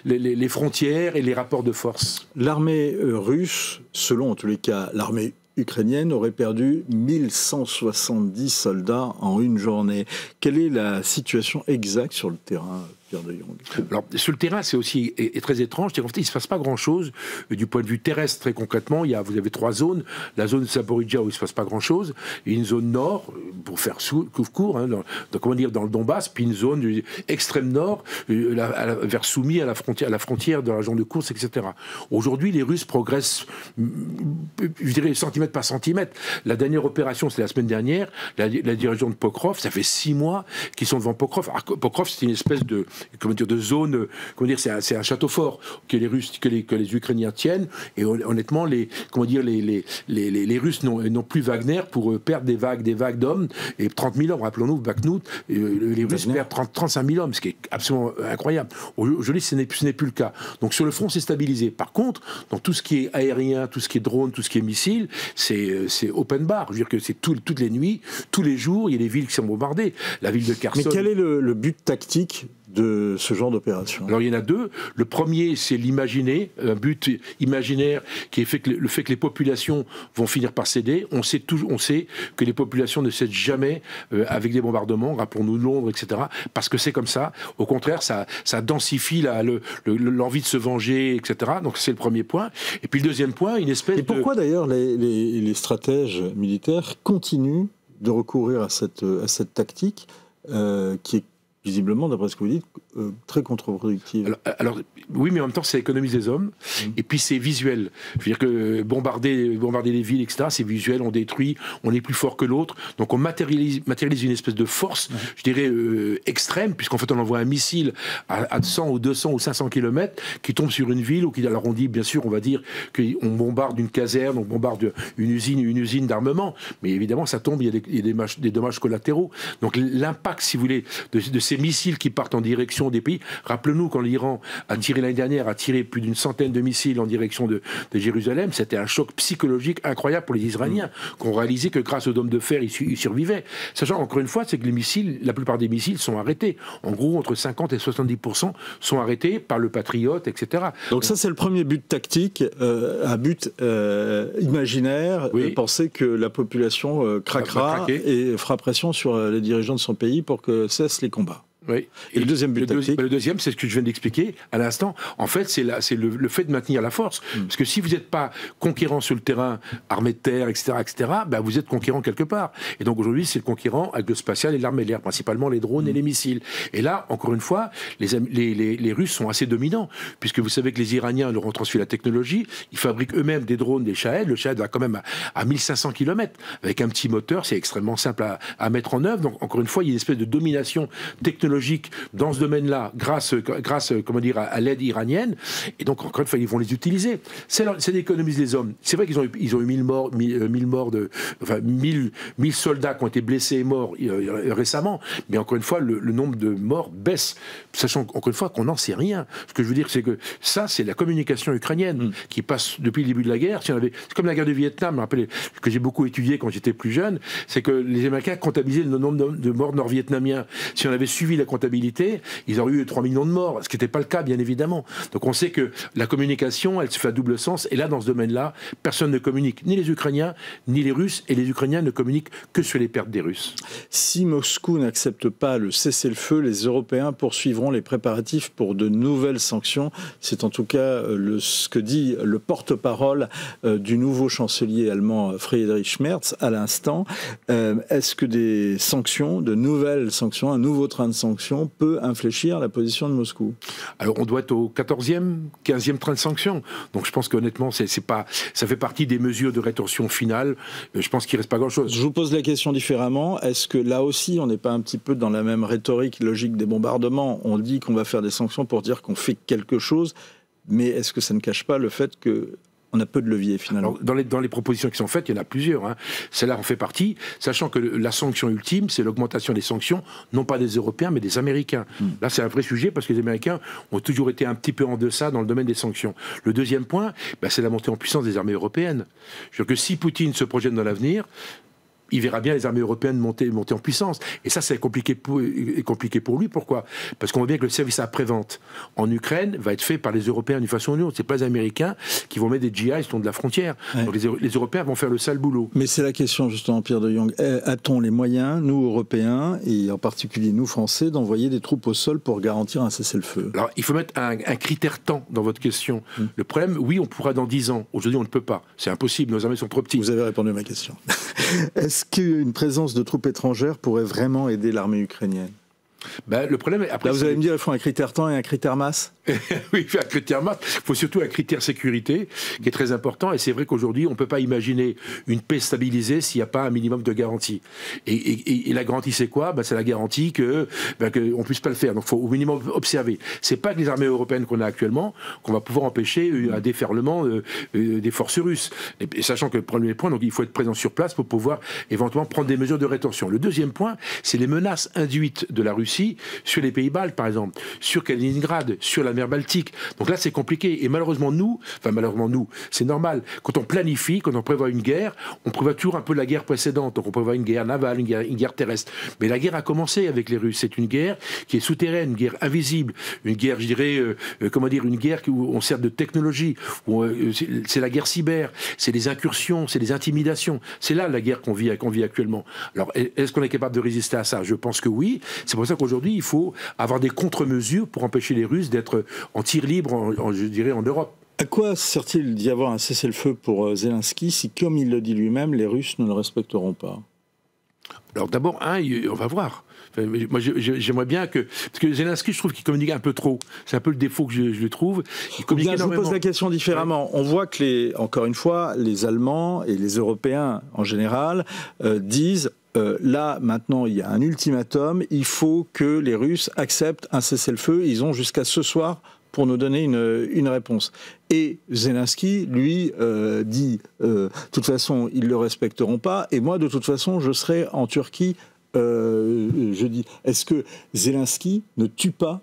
les frontières et les rapports de force.
L'armée russe, selon en tous les cas l'armée ukrainienne, aurait perdu 1170 soldats en une journée. Quelle est la situation exacte sur le terrain, Pierre de Jong?
Alors, sur le terrain, c'est aussi très étrange. En fait, il ne se passe pas grand-chose du point de vue terrestre, très concrètement. Vous avez trois zones. La zone de Zaporijia, où il ne se passe pas grand-chose. Une zone nord, pour faire court, dans le Donbass. Puis une zone extrême nord, vers Soumy, à la frontière de la région de Koursk, etc. Aujourd'hui, les Russes progressent, je dirais, centimètre par centimètre. La dernière opération, c'est la semaine dernière. La direction de Pokrov, ça fait 6 mois qu'ils sont devant Pokrov. Alors, Pokrov, c'est une espèce de zone, c'est un château fort que les Ukrainiens tiennent. Et honnêtement, les Russes n'ont plus Wagner pour perdre des vagues d'hommes, et 30 000 hommes. Rappelons-nous, Bakhmout, les Russes perdent 35 000 hommes, ce qui est absolument incroyable. Aujourd'hui, ce n'est plus le cas. Donc sur le front, c'est stabilisé. Par contre, dans tout ce qui est aérien, tout ce qui est drone, tout ce qui est missile, c'est open bar. Je veux dire que c'est toutes les nuits, tous les jours, il y a des villes qui sont bombardées. La ville de Kherson.
Mais quel est le but tactique de ce genre d'opération?
Alors il y en a deux. Le premier, c'est l'imaginer, un but imaginaire qui est le fait que les populations vont finir par céder. On sait que les populations ne cèdent jamais avec des bombardements, rappelons-nous Londres, etc. Parce que c'est comme ça. Au contraire, ça densifie l'envie de se venger, etc. Donc c'est le premier point. Et puis le deuxième point, une espèce
Et pourquoi d'ailleurs les stratèges militaires continuent de recourir à cette tactique qui est visiblement, d'après ce que vous dites, très contre-productive?
Alors, oui, mais en même temps, ça économise les hommes. Et puis, c'est visuel. Je veux dire que bombarder les villes, etc., c'est visuel, on détruit, on est plus fort que l'autre. Donc, on matérialise une espèce de force, je dirais, extrême, puisqu'en fait, on envoie un missile à 100 ou 200 ou 500 km qui tombe sur une ville, alors on dit, bien sûr, on va dire qu'on bombarde une caserne, on bombarde une usine d'armement. Mais évidemment, ça tombe, il y a des dommages collatéraux. Donc, l'impact, si vous voulez, de ces missiles qui partent en direction des pays. Rappelez-nous, quand l'Iran a tiré l'année dernière, a tiré plus d'une centaine de missiles en direction de Jérusalem, c'était un choc psychologique incroyable pour les Israéliens, qui ont réalisé que grâce aux dômes de fer, ils survivaient. Sachant, encore une fois, c'est que les missiles, la plupart des missiles sont arrêtés. En gros, entre 50 et 70% sont arrêtés par le Patriot, etc.
Donc ça, c'est le premier but tactique, un but imaginaire,
Oui.
penser que la population craquera et fera pression sur les dirigeants de son pays pour que cessent les combats.
Oui.
Et le deuxième but tactique?
Le deuxième, c'est ce que je viens d'expliquer à l'instant. En fait, c'est le fait de maintenir la force. Parce que si vous n'êtes pas conquérant sur le terrain, armée de terre, etc., ben vous êtes conquérant quelque part. Et donc aujourd'hui, c'est le conquérant avec le spatial et l'armée de l'air, principalement les drones et les missiles. Et là, encore une fois, les Russes sont assez dominants, puisque vous savez que les Iraniens leur ont transmis la technologie. Ils fabriquent eux-mêmes des drones, des Shahed. Le Shahed va quand même à 1500 km. Avec un petit moteur, c'est extrêmement simple à mettre en œuvre. Donc encore une fois, il y a une espèce de domination technologique dans ce domaine-là, grâce comment dire, à l'aide iranienne. Et donc, encore une fois, ils vont les utiliser. C'est d'économiser les hommes. C'est vrai qu'ils ont eu 1000 morts, 1000 soldats qui ont été blessés et morts récemment. Mais encore une fois, le nombre de morts baisse. Sachant, encore une fois, qu'on n'en sait rien. Ce que je veux dire, c'est que ça, c'est la communication ukrainienne qui passe depuis le début de la guerre. C'est comme la guerre du Vietnam, je me rappelle, que j'ai beaucoup étudié quand j'étais plus jeune, c'est que les Américains comptabilisaient le nombre de morts nord-vietnamiens. Si on avait suivi la comptabilité, ils auraient eu 3 millions de morts, ce qui n'était pas le cas, bien évidemment. Donc on sait que la communication, elle se fait à double sens, et là, dans ce domaine-là, personne ne communique, ni les Ukrainiens, ni les Russes, et les Ukrainiens ne communiquent que sur les pertes des Russes.
Si Moscou n'accepte pas le cessez-le-feu, les Européens poursuivront les préparatifs pour de nouvelles sanctions. C'est en tout cas ce que dit le porte-parole du nouveau chancelier allemand Friedrich Merz à l'instant. Est-ce que des sanctions, de nouvelles sanctions, un nouveau train de sanctions peut infléchir la position de Moscou?
Alors on doit être au 14e, 15e train de sanctions. Donc je pense qu'honnêtement, ça fait partie des mesures de rétorsion finale. Je pense qu'il ne reste pas grand-chose.
Je vous pose la question différemment. Est-ce que là aussi, on n'est pas un petit peu dans la même rhétorique logique des bombardements? On dit qu'on va faire des sanctions pour dire qu'on fait quelque chose, mais est-ce que ça ne cache pas le fait que on a peu de levier finalement?
Alors, dans les propositions qui sont faites, il y en a plusieurs. Hein. Celle-là en fait partie, sachant que la sanction ultime, c'est l'augmentation des sanctions, non pas des Européens, mais des Américains. Là, c'est un vrai sujet parce que les Américains ont toujours été un petit peu en deçà dans le domaine des sanctions. Le deuxième point, c'est la montée en puissance des armées européennes. Je veux dire que si Poutine se projette dans l'avenir, il verra bien les armées européennes monter en puissance. Et ça, c'est compliqué pour lui. Pourquoi? Parce qu'on voit bien que le service après-vente en Ukraine va être fait par les Européens d'une façon ou d'une autre. Ce n'est pas les Américains qui vont mettre des GI sur le long de la frontière. Ouais. Donc les Européens vont faire le sale boulot.
Mais c'est la question, justement, Pierre de Jong. A-t-on les moyens, nous, Européens, et en particulier nous, Français, d'envoyer des troupes au sol pour garantir un cessez-le-feu?
Alors, il faut mettre un critère temps dans votre question. Le problème, oui, on pourra dans 10 ans. Aujourd'hui, on ne peut pas. C'est impossible. Nos armées sont trop petites.
Vous avez répondu à ma question. Est-ce qu'une présence de troupes étrangères pourrait vraiment aider l'armée ukrainienne?
Le problème, après,
là, vous allez me dire, il faut un critère temps et un critère masse.
Oui, un critère masse. Il faut surtout un critère sécurité qui est très important. Et c'est vrai qu'aujourd'hui, on ne peut pas imaginer une paix stabilisée s'il n'y a pas un minimum de garantie. Et la garantie, c'est quoi? C'est la garantie qu'on ne puisse pas le faire. Donc, il faut au minimum observer. C'est pas que les armées européennes qu'on a actuellement qu'on va pouvoir empêcher un déferlement des forces russes. Et sachant que le premier point, donc il faut être présent sur place pour pouvoir éventuellement prendre des mesures de rétention. Le deuxième point, c'est les menaces induites de la Russie Russie sur les pays baltes, par exemple, sur Kaliningrad, sur la mer Baltique. Donc là, c'est compliqué. Et malheureusement, nous, c'est normal. Quand on planifie, quand on prévoit une guerre, on prévoit toujours un peu la guerre précédente. Donc on prévoit une guerre navale, une guerre terrestre. Mais la guerre a commencé avec les Russes. C'est une guerre qui est souterraine, une guerre invisible, une guerre, je dirais, une guerre où on sert de technologie. C'est la guerre cyber, c'est des incursions, c'est des intimidations. C'est là la guerre qu'on vit actuellement. Alors, est-ce qu'on est capable de résister à ça? Je pense que oui. C'est pour ça qu'aujourd'hui, il faut avoir des contre-mesures pour empêcher les Russes d'être en tir libre, je dirais, en Europe.
À quoi sert-il d'y avoir un cessez-le-feu pour Zelensky si, comme il le dit lui-même, les Russes ne le respecteront pas?
Alors d'abord, on va voir. Moi, j'aimerais bien que... Parce que Zelensky, je trouve qu'il communique un peu trop. C'est un peu le défaut que je trouve. Il communique énormément. Je vous pose la
question différemment. On voit que, encore une fois, les Allemands et les Européens en général disent... là, maintenant, il y a un ultimatum. Il faut que les Russes acceptent un cessez-le-feu. Ils ont jusqu'à ce soir pour nous donner une réponse. Et Zelensky, lui, dit de toute façon, ils ne le respecteront pas. Et moi, de toute façon, je serai en Turquie jeudi. Est-ce que Zelensky ne tue pas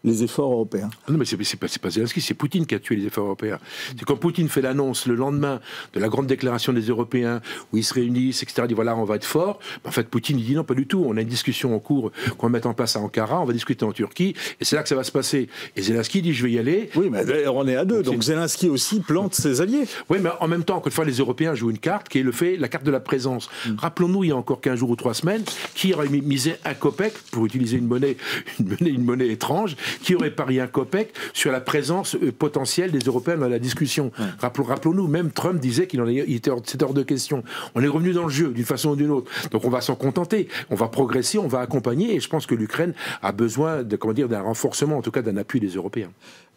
les efforts européens?
Non, mais c'est pas Zelensky, c'est Poutine qui a tué les efforts européens. C'est quand Poutine fait l'annonce le lendemain de la grande déclaration des Européens, où ils se réunissent, etc., dit voilà, on va être fort. En fait, Poutine, il dit non, pas du tout. On a une discussion en cours qu'on va mettre en place à Ankara, on va discuter en Turquie, et c'est là que ça va se passer. Et Zelensky dit je vais y aller.
Oui, mais on est à deux, donc Zelensky aussi plante ses alliés.
Oui, mais en même temps, encore une fois, les Européens jouent une carte qui est la carte de la présence. Rappelons-nous, il y a encore 15 jours ou 3 semaines, qui aurait misé un kopek, pour utiliser une monnaie étrange, qui aurait parié un kopek sur la présence potentielle des Européens dans la discussion. Ouais. Rappelons-nous, même Trump disait c'était hors de question. On est revenu dans le jeu d'une façon ou d'une autre. Donc on va s'en contenter, on va progresser, on va accompagner, et je pense que l'Ukraine a besoin d'un renforcement, en tout cas d'un appui des Européens.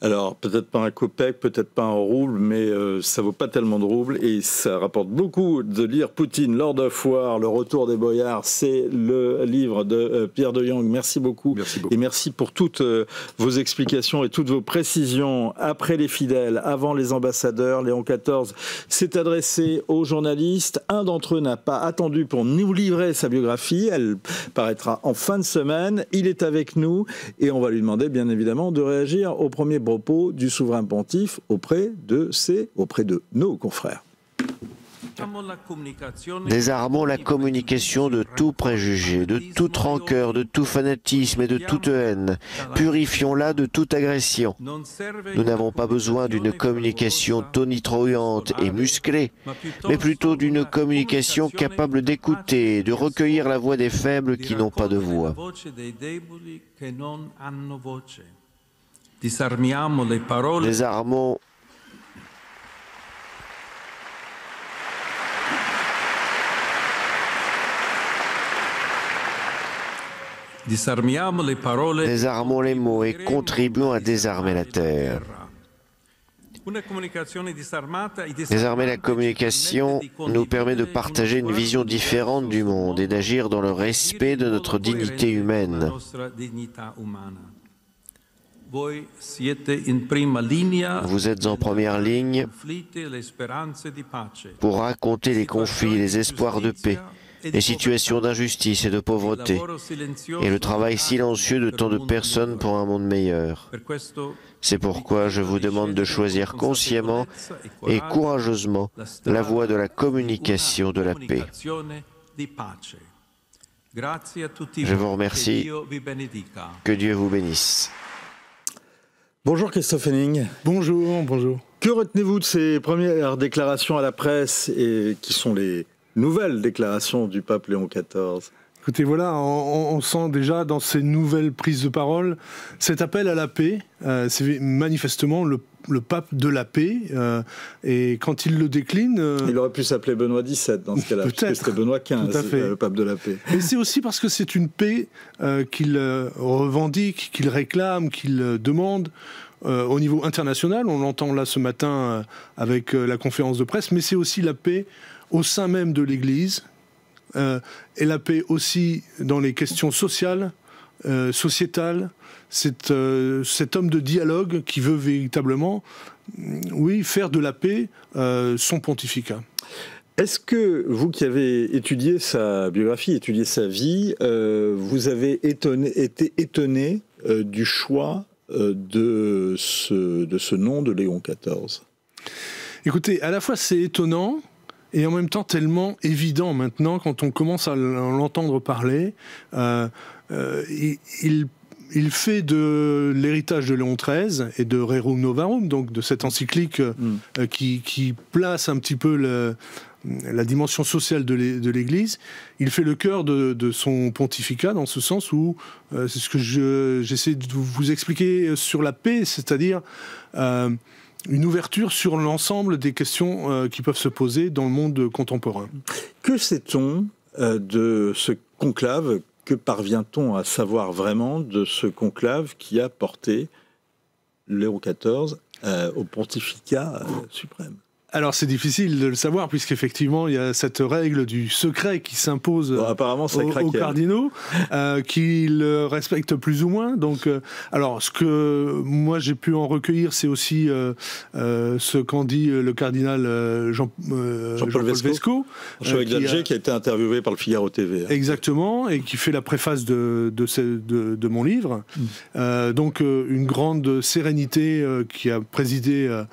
Alors, peut-être pas un kopek, peut-être pas un rouble, mais ça vaut pas tellement de roubles, et ça rapporte beaucoup de lire Poutine, Lord of War, le retour des boyards. C'est le livre de Pierre de Jong. Merci beaucoup. Et merci pour toutes vos explications et toutes vos précisions. Après les fidèles, avant les ambassadeurs, Léon XIV s'est adressé aux journalistes. Un d'entre eux n'a pas attendu pour nous livrer sa biographie. Elle paraîtra en fin de semaine. Il est avec nous et on va lui demander, bien évidemment, de réagir aux premiers propos du souverain pontife auprès de nos confrères.
Désarmons la communication de tout préjugé, de toute rancœur, de tout fanatisme et de toute haine. Purifions-la de toute agression. Nous n'avons pas besoin d'une communication tonitruante et musclée, mais plutôt d'une communication capable d'écouter, de recueillir la voix des faibles qui n'ont pas de voix. Désarmons Désarmons les mots et contribuons à désarmer la terre. Désarmer la communication nous permet de partager une vision différente du monde et d'agir dans le respect de notre dignité humaine. Vous êtes en première ligne pour raconter les conflits, les espoirs de paix, les situations d'injustice et de pauvreté, et le travail silencieux de tant de personnes pour un monde meilleur. C'est pourquoi je vous demande de choisir consciemment et courageusement la voie de la communication de la paix. Je vous remercie. Que Dieu vous bénisse.
Bonjour Christophe Henning.
Bonjour, bonjour.
Que retenez-vous de ces premières déclarations à la presse et qui sont les nouvelles déclarations du pape Léon XIV?
Écoutez, voilà, on sent déjà dans ces nouvelles prises de parole cet appel à la paix. C'est manifestement le pape de la paix. Et quand il le décline...
il aurait pu s'appeler Benoît XVII dans ce cas-là, parce que c'était Benoît XV, le pape de la paix.
Et c'est aussi parce que c'est une paix qu'il revendique, qu'il réclame, qu'il demande. Au niveau international, on l'entend là ce matin avec la conférence de presse, mais c'est aussi la paix au sein même de l'Église, et la paix aussi dans les questions sociales, sociétales. Cet homme de dialogue qui veut véritablement, faire de la paix son pontificat.
Est-ce que vous qui avez étudié sa biographie, étudié sa vie, vous avez été étonné du choix de ce nom de Léon XIV?
Écoutez, à la fois c'est étonnant et en même temps tellement évident maintenant quand on commence à l'entendre parler. Il fait de l'héritage de Léon XIII et de Rerum Novarum, donc de cette encyclique qui place un petit peu la dimension sociale de l'Église, il fait le cœur de son pontificat, dans ce sens où, c'est ce que j'essaie de vous expliquer sur la paix, c'est-à-dire une ouverture sur l'ensemble des questions qui peuvent se poser dans le monde contemporain.
Que sait-on de ce conclave? Que parvient-on à savoir vraiment de ce conclave qui a porté Léon XIV au pontificat suprême?
Alors c'est difficile de le savoir puisqu'effectivement il y a cette règle du secret qui s'impose aux cardinaux, qui le respectent plus ou moins. Donc, alors ce que moi j'ai pu en recueillir, c'est aussi ce qu'en dit le cardinal Jean-Paul Vesco,
archevêque d'Alger, qui a été interviewé par le Figaro TV.
Exactement, et qui fait la préface de mon livre. Donc une grande sérénité qui a présidé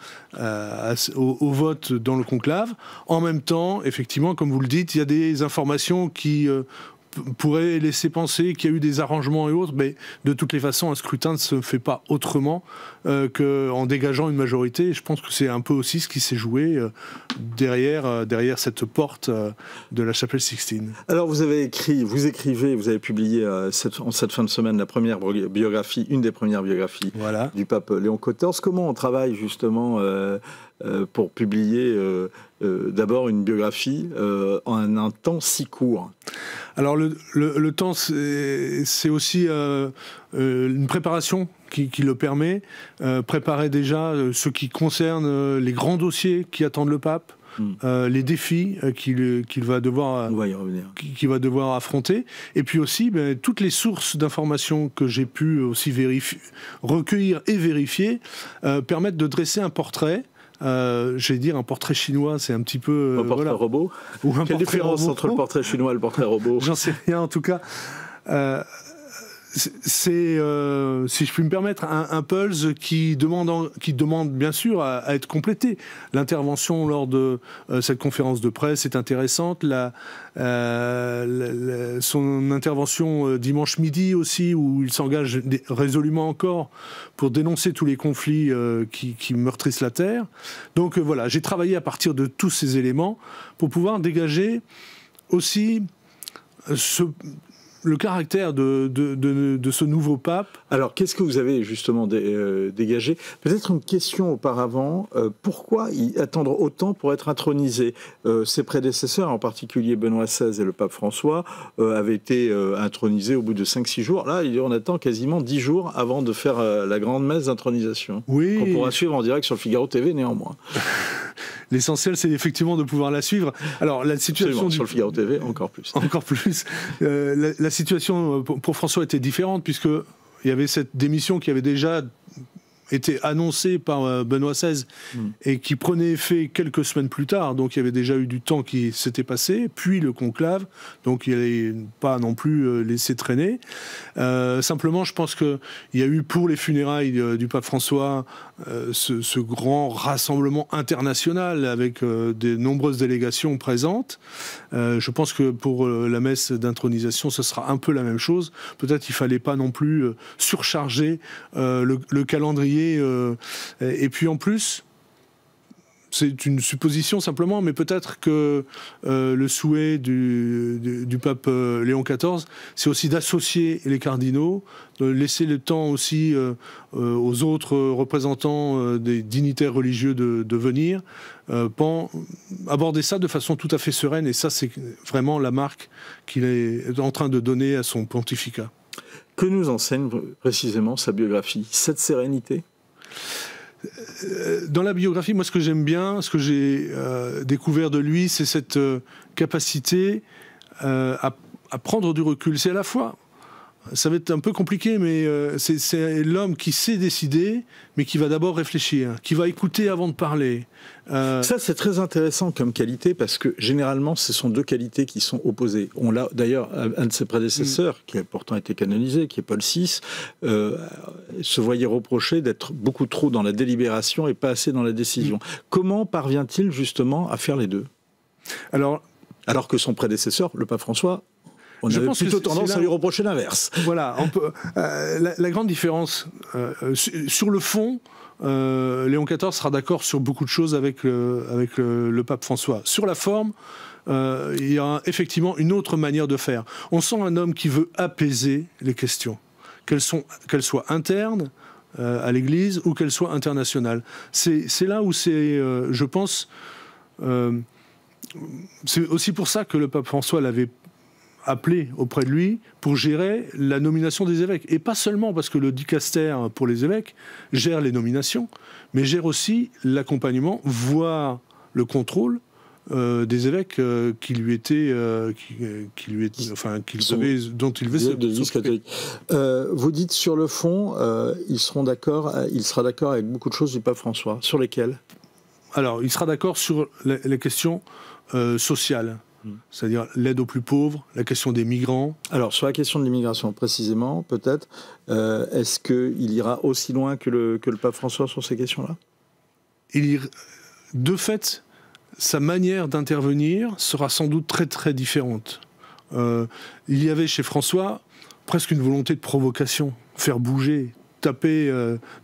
au vote dans le conclave. En même temps, effectivement, comme vous le dites, il y a des informations qui pourraient laisser penser qu'il y a eu des arrangements et autres, mais de toutes les façons, un scrutin ne se fait pas autrement qu'en dégageant une majorité. Et je pense que c'est un peu aussi ce qui s'est joué derrière cette porte de la chapelle Sixtine.
Alors vous avez publié en cette fin de semaine la première biographie, une des premières biographies du pape Léon XIV. Comment on travaille justement pour publier d'abord une biographie en un temps si court?
Alors le temps, c'est aussi une préparation qui le permet. Préparer déjà ce qui concerne les grands dossiers qui attendent le pape, les défis qu'il va devoir affronter, et puis aussi toutes les sources d'informations que j'ai pu aussi recueillir et vérifier permettent de dresser un portrait. J'allais dire un portrait chinois, c'est un petit peu...
un portrait robot. Quelle différence entre le portrait chinois et le portrait robot?
J'en sais rien, en tout cas. C'est, si je puis me permettre, un pulse qui demande bien sûr à être complété. L'intervention lors de cette conférence de presse est intéressante. Son intervention dimanche midi aussi, où il s'engage résolument encore pour dénoncer tous les conflits qui meurtrissent la Terre. Donc voilà, j'ai travaillé à partir de tous ces éléments pour pouvoir dégager aussi le caractère de ce nouveau pape.
Alors, qu'est-ce que vous avez justement dégagé? Peut-être une question auparavant. Pourquoi attendre autant pour être intronisé? Ses prédécesseurs, en particulier Benoît XVI et le pape François, avaient été intronisés au bout de 5-6 jours. Là, on attend quasiment 10 jours avant de faire la grande messe d'intronisation.
Oui.
Qu'on pourra suivre en direct sur le Figaro TV, néanmoins.
L'essentiel, c'est effectivement de pouvoir la suivre. Alors, la situation
sur le Figaro TV, encore plus.
Encore plus. La situation pour François était différente, puisqu'il y avait cette démission qui avait déjà été annoncée par Benoît XVI et qui prenait effet quelques semaines plus tard. Donc, il y avait déjà eu du temps qui s'était passé, puis le conclave. Donc, il n'allait pas non plus laisser traîner. Simplement, je pense qu'il y a eu pour les funérailles du pape François ce grand rassemblement international avec de nombreuses délégations présentes. Je pense que pour la messe d'intronisation, ce sera un peu la même chose. Peut-être qu'il ne fallait pas non plus surcharger le calendrier. Et puis en plus, c'est une supposition simplement, mais peut-être que le souhait du pape Léon XIV, c'est aussi d'associer les cardinaux, de laisser le temps aussi aux autres représentants des dignitaires religieux de venir, aborder ça de façon tout à fait sereine, et ça c'est vraiment la marque qu'il est en train de donner à son pontificat.
Que nous enseigne précisément sa biographie? Cette sérénité?
Dans la biographie, moi ce que j'aime bien, ce que j'ai découvert de lui, c'est cette capacité à prendre du recul. C'est à la fois ça va être un peu compliqué, mais c'est l'homme qui sait décider, mais qui va d'abord réfléchir, qui va écouter avant de parler.
Ça, c'est très intéressant comme qualité, parce que généralement, ce sont deux qualités qui sont opposées. On l'a d'ailleurs, un de ses prédécesseurs, qui a pourtant été canonisé, qui est Paul VI, se voyait reprocher d'être beaucoup trop dans la délibération et pas assez dans la décision. Comment parvient-il justement à faire les deux ? Alors que son prédécesseur, le pape François, on avait plutôt tendance à lui reprocher l'inverse.
Voilà, la grande différence, sur le fond, Léon XIV sera d'accord sur beaucoup de choses avec le pape François. Sur la forme, il y a effectivement une autre manière de faire. On sent un homme qui veut apaiser les questions, qu'elles soient internes à l'Église ou qu'elles soient internationales. C'est là où c'est, je pense, c'est aussi pour ça que le pape François l'avait appelé auprès de lui pour gérer la nomination des évêques. Et pas seulement parce que le dicaster pour les évêques gère les nominations, mais gère aussi l'accompagnement, voire le contrôle des évêques dont il devait
s'occuper. Vous dites sur le fond, il sera d'accord avec beaucoup de choses du pape François. Sur lesquelles ?
Alors, il sera d'accord sur les questions sociales. C'est-à-dire l'aide aux plus pauvres, la question des migrants.
Alors, sur la question de l'immigration, précisément, peut-être, est-ce qu'il ira aussi loin que le pape François sur ces questions-là ?
De fait, sa manière d'intervenir sera sans doute très, très différente. Il y avait chez François presque une volonté de provocation, faire bouger, taper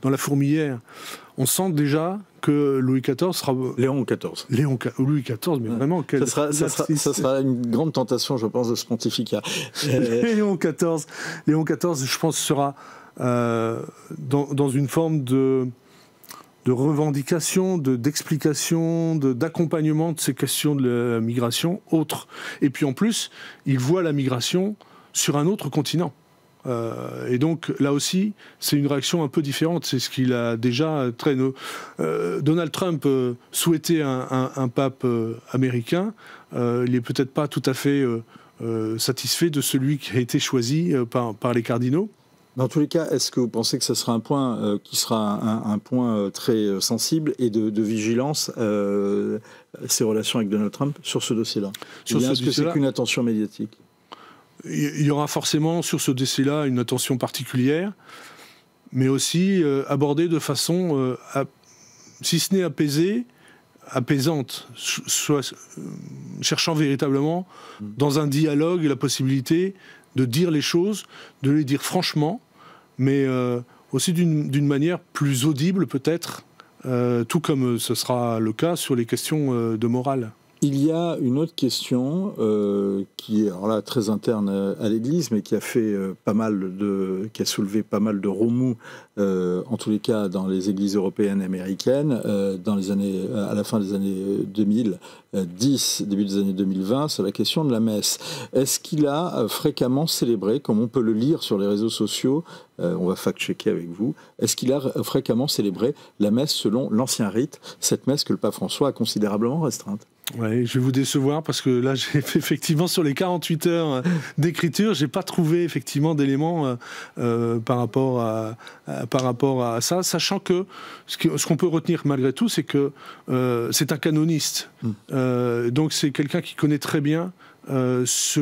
dans la fourmilière. On sent déjà que Louis XIV sera...
Léon XIV.
Louis XIV, mais vraiment...
Ça sera une grande tentation, je pense, de ce pontificat.
Léon XIV, je pense, sera dans une forme de revendication, d'explication, d'accompagnement de ces questions de la migration autre. Et puis en plus, il voit la migration sur un autre continent. Et donc là aussi, c'est une réaction un peu différente. C'est ce qu'il a déjà Donald Trump souhaitait un pape américain. Il n'est peut-être pas tout à fait satisfait de celui qui a été choisi par les cardinaux.
Dans tous les cas, est-ce que vous pensez que ce sera un point qui sera un point très sensible et de vigilance, ses relations avec Donald Trump sur ce dossier-là ? Est-ce que c'est qu'une attention médiatique ?
Il y aura forcément sur ce dossier-là une attention particulière, mais aussi abordée de façon, si ce n'est apaisante, soit cherchant véritablement dans un dialogue la possibilité de dire les choses, de les dire franchement, mais aussi d'une manière plus audible peut-être, tout comme ce sera le cas sur les questions de morale.
Il y a une autre question qui est alors là, très interne à l'Église, mais qui a fait qui a soulevé pas mal de remous, en tous les cas dans les églises européennes et américaines, à la fin des années 2010, début des années 2020, c'est la question de la messe. Est-ce qu'il a fréquemment célébré, comme on peut le lire sur les réseaux sociaux, on va fact-checker avec vous, est-ce qu'il a fréquemment célébré la messe selon l'ancien rite, cette messe que le pape François a considérablement restreinte ?
Oui, je vais vous décevoir parce que là, j'ai fait effectivement sur les 48 heures d'écriture, j'ai pas trouvé effectivement d'éléments par rapport à ça, sachant que ce qu'on peut retenir malgré tout, c'est que c'est un canoniste. Donc c'est quelqu'un qui connaît très bien ce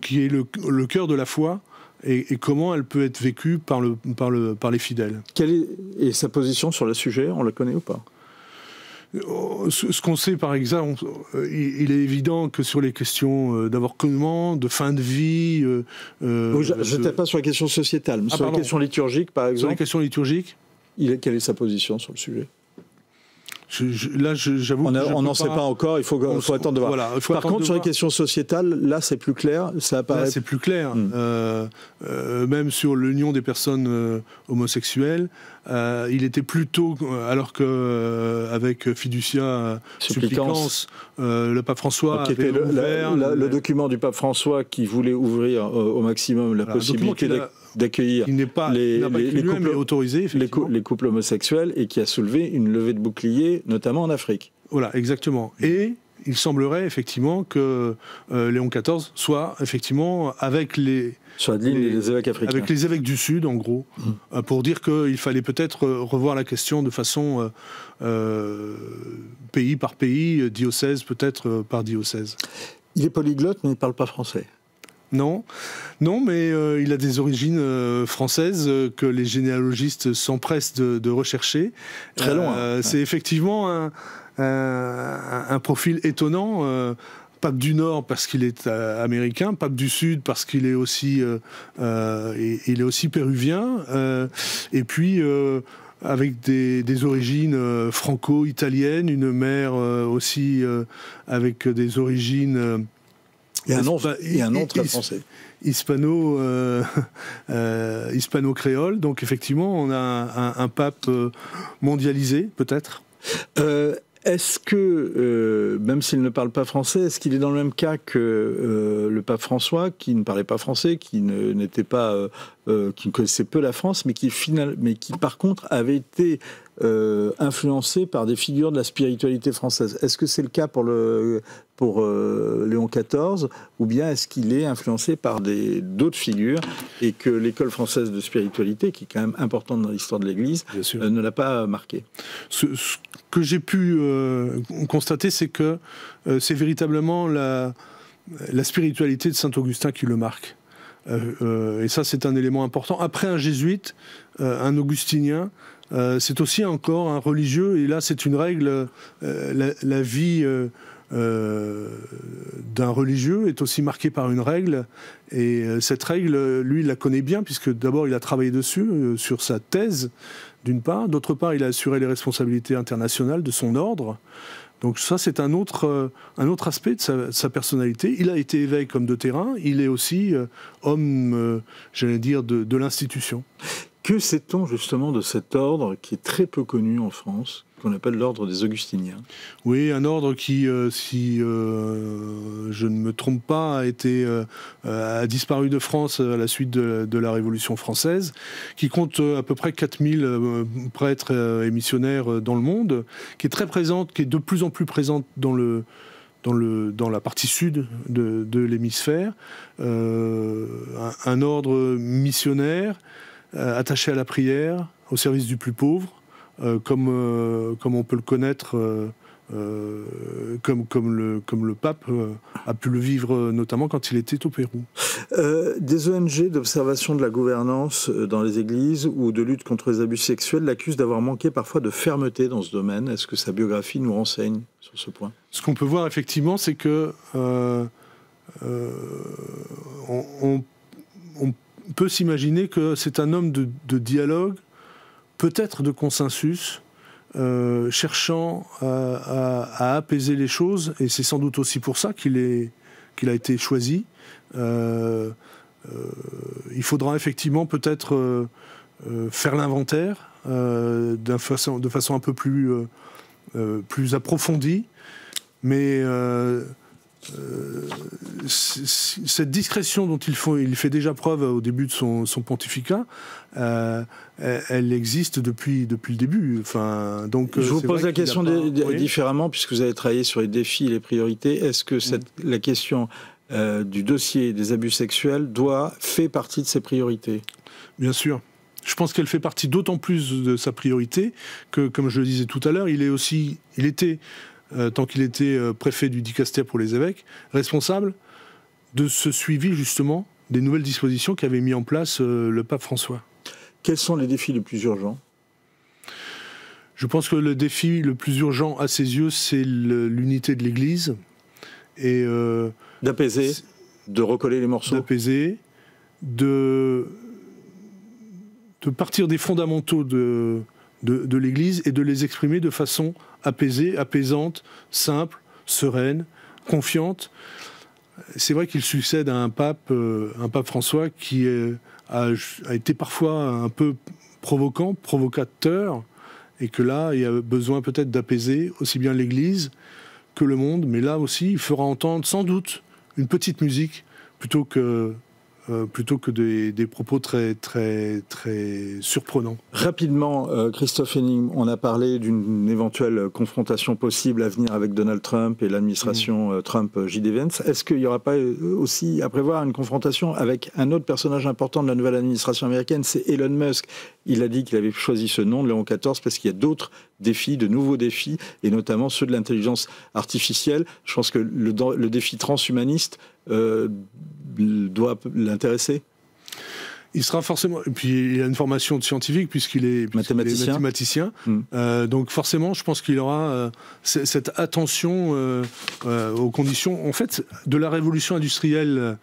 qui est le cœur de la foi. Et comment elle peut être vécue par les fidèles.
Quelle est sa position sur le sujet ? On la connaît ou pas ?
Ce qu'on sait, par exemple, il est évident que sur les questions d'avortement, de fin de vie...
je n'étais pas sur la question sociétale, mais sur la question liturgique, par exemple.
Sur les questions liturgiques,
quelle est sa position sur le sujet ?
J'avoue
on n'en sait pas encore, il faut attendre de voir.
Voilà,
par contre, sur les questions sociétales, là c'est plus clair, ça apparaît.
Là c'est plus clair. Même sur l'union des personnes homosexuelles, il était plutôt, alors qu'avec Fiducia Supplicans, le pape François
qui était le document du pape François qui voulait ouvrir au maximum la possibilité d'accueillir les couples homosexuels et qui a soulevé une levée de bouclier, notamment en Afrique.
Voilà, exactement. Et il semblerait effectivement que Léon XIV soit effectivement avec les
évêques africains.
Avec les évêques du Sud, en gros, pour dire qu'il fallait peut-être revoir la question de façon pays par pays, diocèse peut-être par diocèse.
Il est polyglotte, mais il ne parle pas français.
Non, mais il a des origines françaises que les généalogistes s'empressent de rechercher.
Très loin.
C'est effectivement un profil étonnant. Pape du Nord parce qu'il est américain, pape du Sud parce qu'il est aussi péruvien, et puis avec des origines franco-italiennes, une mère aussi avec des origines...
Et un nom très français.
Hispano-créole. Donc effectivement, on a un pape mondialisé, peut-être.
Est-ce que, même s'il ne parle pas français, est-ce qu'il est dans le même cas que le pape François, qui ne parlait pas français, qui ne connaissait peu la France, mais qui par contre avait été influencé par des figures de la spiritualité française? Est-ce que c'est le cas pour Léon XIV, ou bien est-ce qu'il est influencé par d'autres figures et que l'école française de spiritualité, qui est quand même importante dans l'histoire de l'Église, ne l'a pas marqué? Ce
que j'ai pu constater, c'est que c'est véritablement la spiritualité de Saint-Augustin qui le marque. Et ça, c'est un élément important. Après un jésuite, un augustinien, c'est aussi encore un religieux, et là c'est une règle, la vie d'un religieux est aussi marquée par une règle, et cette règle, lui, il la connaît bien, puisque d'abord il a travaillé dessus, sur sa thèse, d'une part, d'autre part il a assuré les responsabilités internationales de son ordre. Donc ça, c'est un autre aspect de sa personnalité. Il a été évêque, homme de terrain, il est aussi homme, j'allais dire, de l'institution.
Que sait-on justement de cet ordre qui est très peu connu en France, qu'on appelle l'ordre des Augustiniens? Oui,
un ordre qui, si je ne me trompe pas, a disparu de France à la suite de la Révolution française, qui compte à peu près 4000 prêtres et missionnaires dans le monde, qui est très présente, qui est de plus en plus présente dans la partie sud de l'hémisphère. Un ordre missionnaire, attaché à la prière, au service du plus pauvre, comme on peut le connaître, comme le pape a pu le vivre notamment quand il était au Pérou.
Des ONG d'observation de la gouvernance dans les églises ou de lutte contre les abus sexuels l'accusent d'avoir manqué parfois de fermeté dans ce domaine. Est-ce que sa biographie nous renseigne sur ce point?
Ce qu'on peut voir effectivement, c'est que on peut s'imaginer que c'est un homme de dialogue, peut-être de consensus, cherchant à apaiser les choses, et c'est sans doute aussi pour ça qu'il a été choisi. Il faudra effectivement peut-être faire l'inventaire de façon un peu plus approfondie, mais cette discrétion dont il fait déjà preuve au début de son pontificat, elle existe depuis le début. Enfin, donc,
je vous pose la question différemment, puisque vous avez travaillé sur les défis et les priorités. Est-ce que la question du dossier des abus sexuels fait partie de ses priorités?
Bien sûr. Je pense qu'elle fait partie d'autant plus de sa priorité que, comme je le disais tout à l'heure, il était tant qu'il était préfet du dicaster pour les évêques, responsable de ce suivi justement des nouvelles dispositions qu'avait mis en place le pape François.
Quels sont les défis les plus urgents?
Je pense que le défi le plus urgent à ses yeux, c'est l'unité de l'Église. Et
d'apaiser, de recoller les morceaux.
D'apaiser, de partir des fondamentaux de l'Église et de les exprimer de façon apaisée, apaisante, simple, sereine, confiante. C'est vrai qu'il succède à un pape François qui a été parfois un peu provocateur, et que là, il y a besoin peut-être d'apaiser aussi bien l'Église que le monde, mais là aussi, il fera entendre sans doute une petite musique plutôt que plutôt que des propos très surprenants.
Rapidement, Christophe Henning, on a parlé d'une éventuelle confrontation possible à venir avec Donald Trump et l'administration Trump-J.D. Vance. Est-ce qu'il n'y aura pas aussi à prévoir une confrontation avec un autre personnage important de la nouvelle administration américaine, c'est Elon Musk. Il a dit qu'il avait choisi ce nom de Léon XIV parce qu'il y a d'autres défis, de nouveaux défis, et notamment ceux de l'intelligence artificielle. Je pense que le défi transhumaniste doit l'intéresser.
Il sera forcément... Et puis, il a une formation de scientifique, puisqu'il est mathématicien. Donc, forcément, je pense qu'il aura cette attention aux conditions, en fait, de la révolution industrielle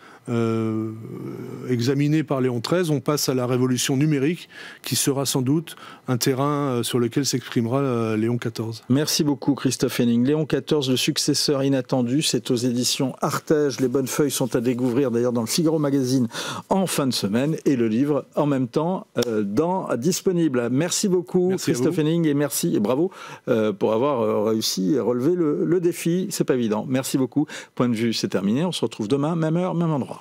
examinée par Léon XIII. On passe à la révolution numérique, qui sera sans doute un terrain sur lequel s'exprimera Léon XIV.
Merci beaucoup, Christophe Henning. Léon XIV, le successeur inattendu, c'est aux éditions Artege. Les bonnes feuilles sont à découvrir, d'ailleurs, dans le Figaro Magazine en fin de semaine, et le livre en même temps disponible. Merci beaucoup, Christophe Henning, et merci et bravo pour avoir réussi à relever le défi. C'est pas évident. Merci beaucoup. Point de vue, c'est terminé. On se retrouve demain, même heure, même endroit.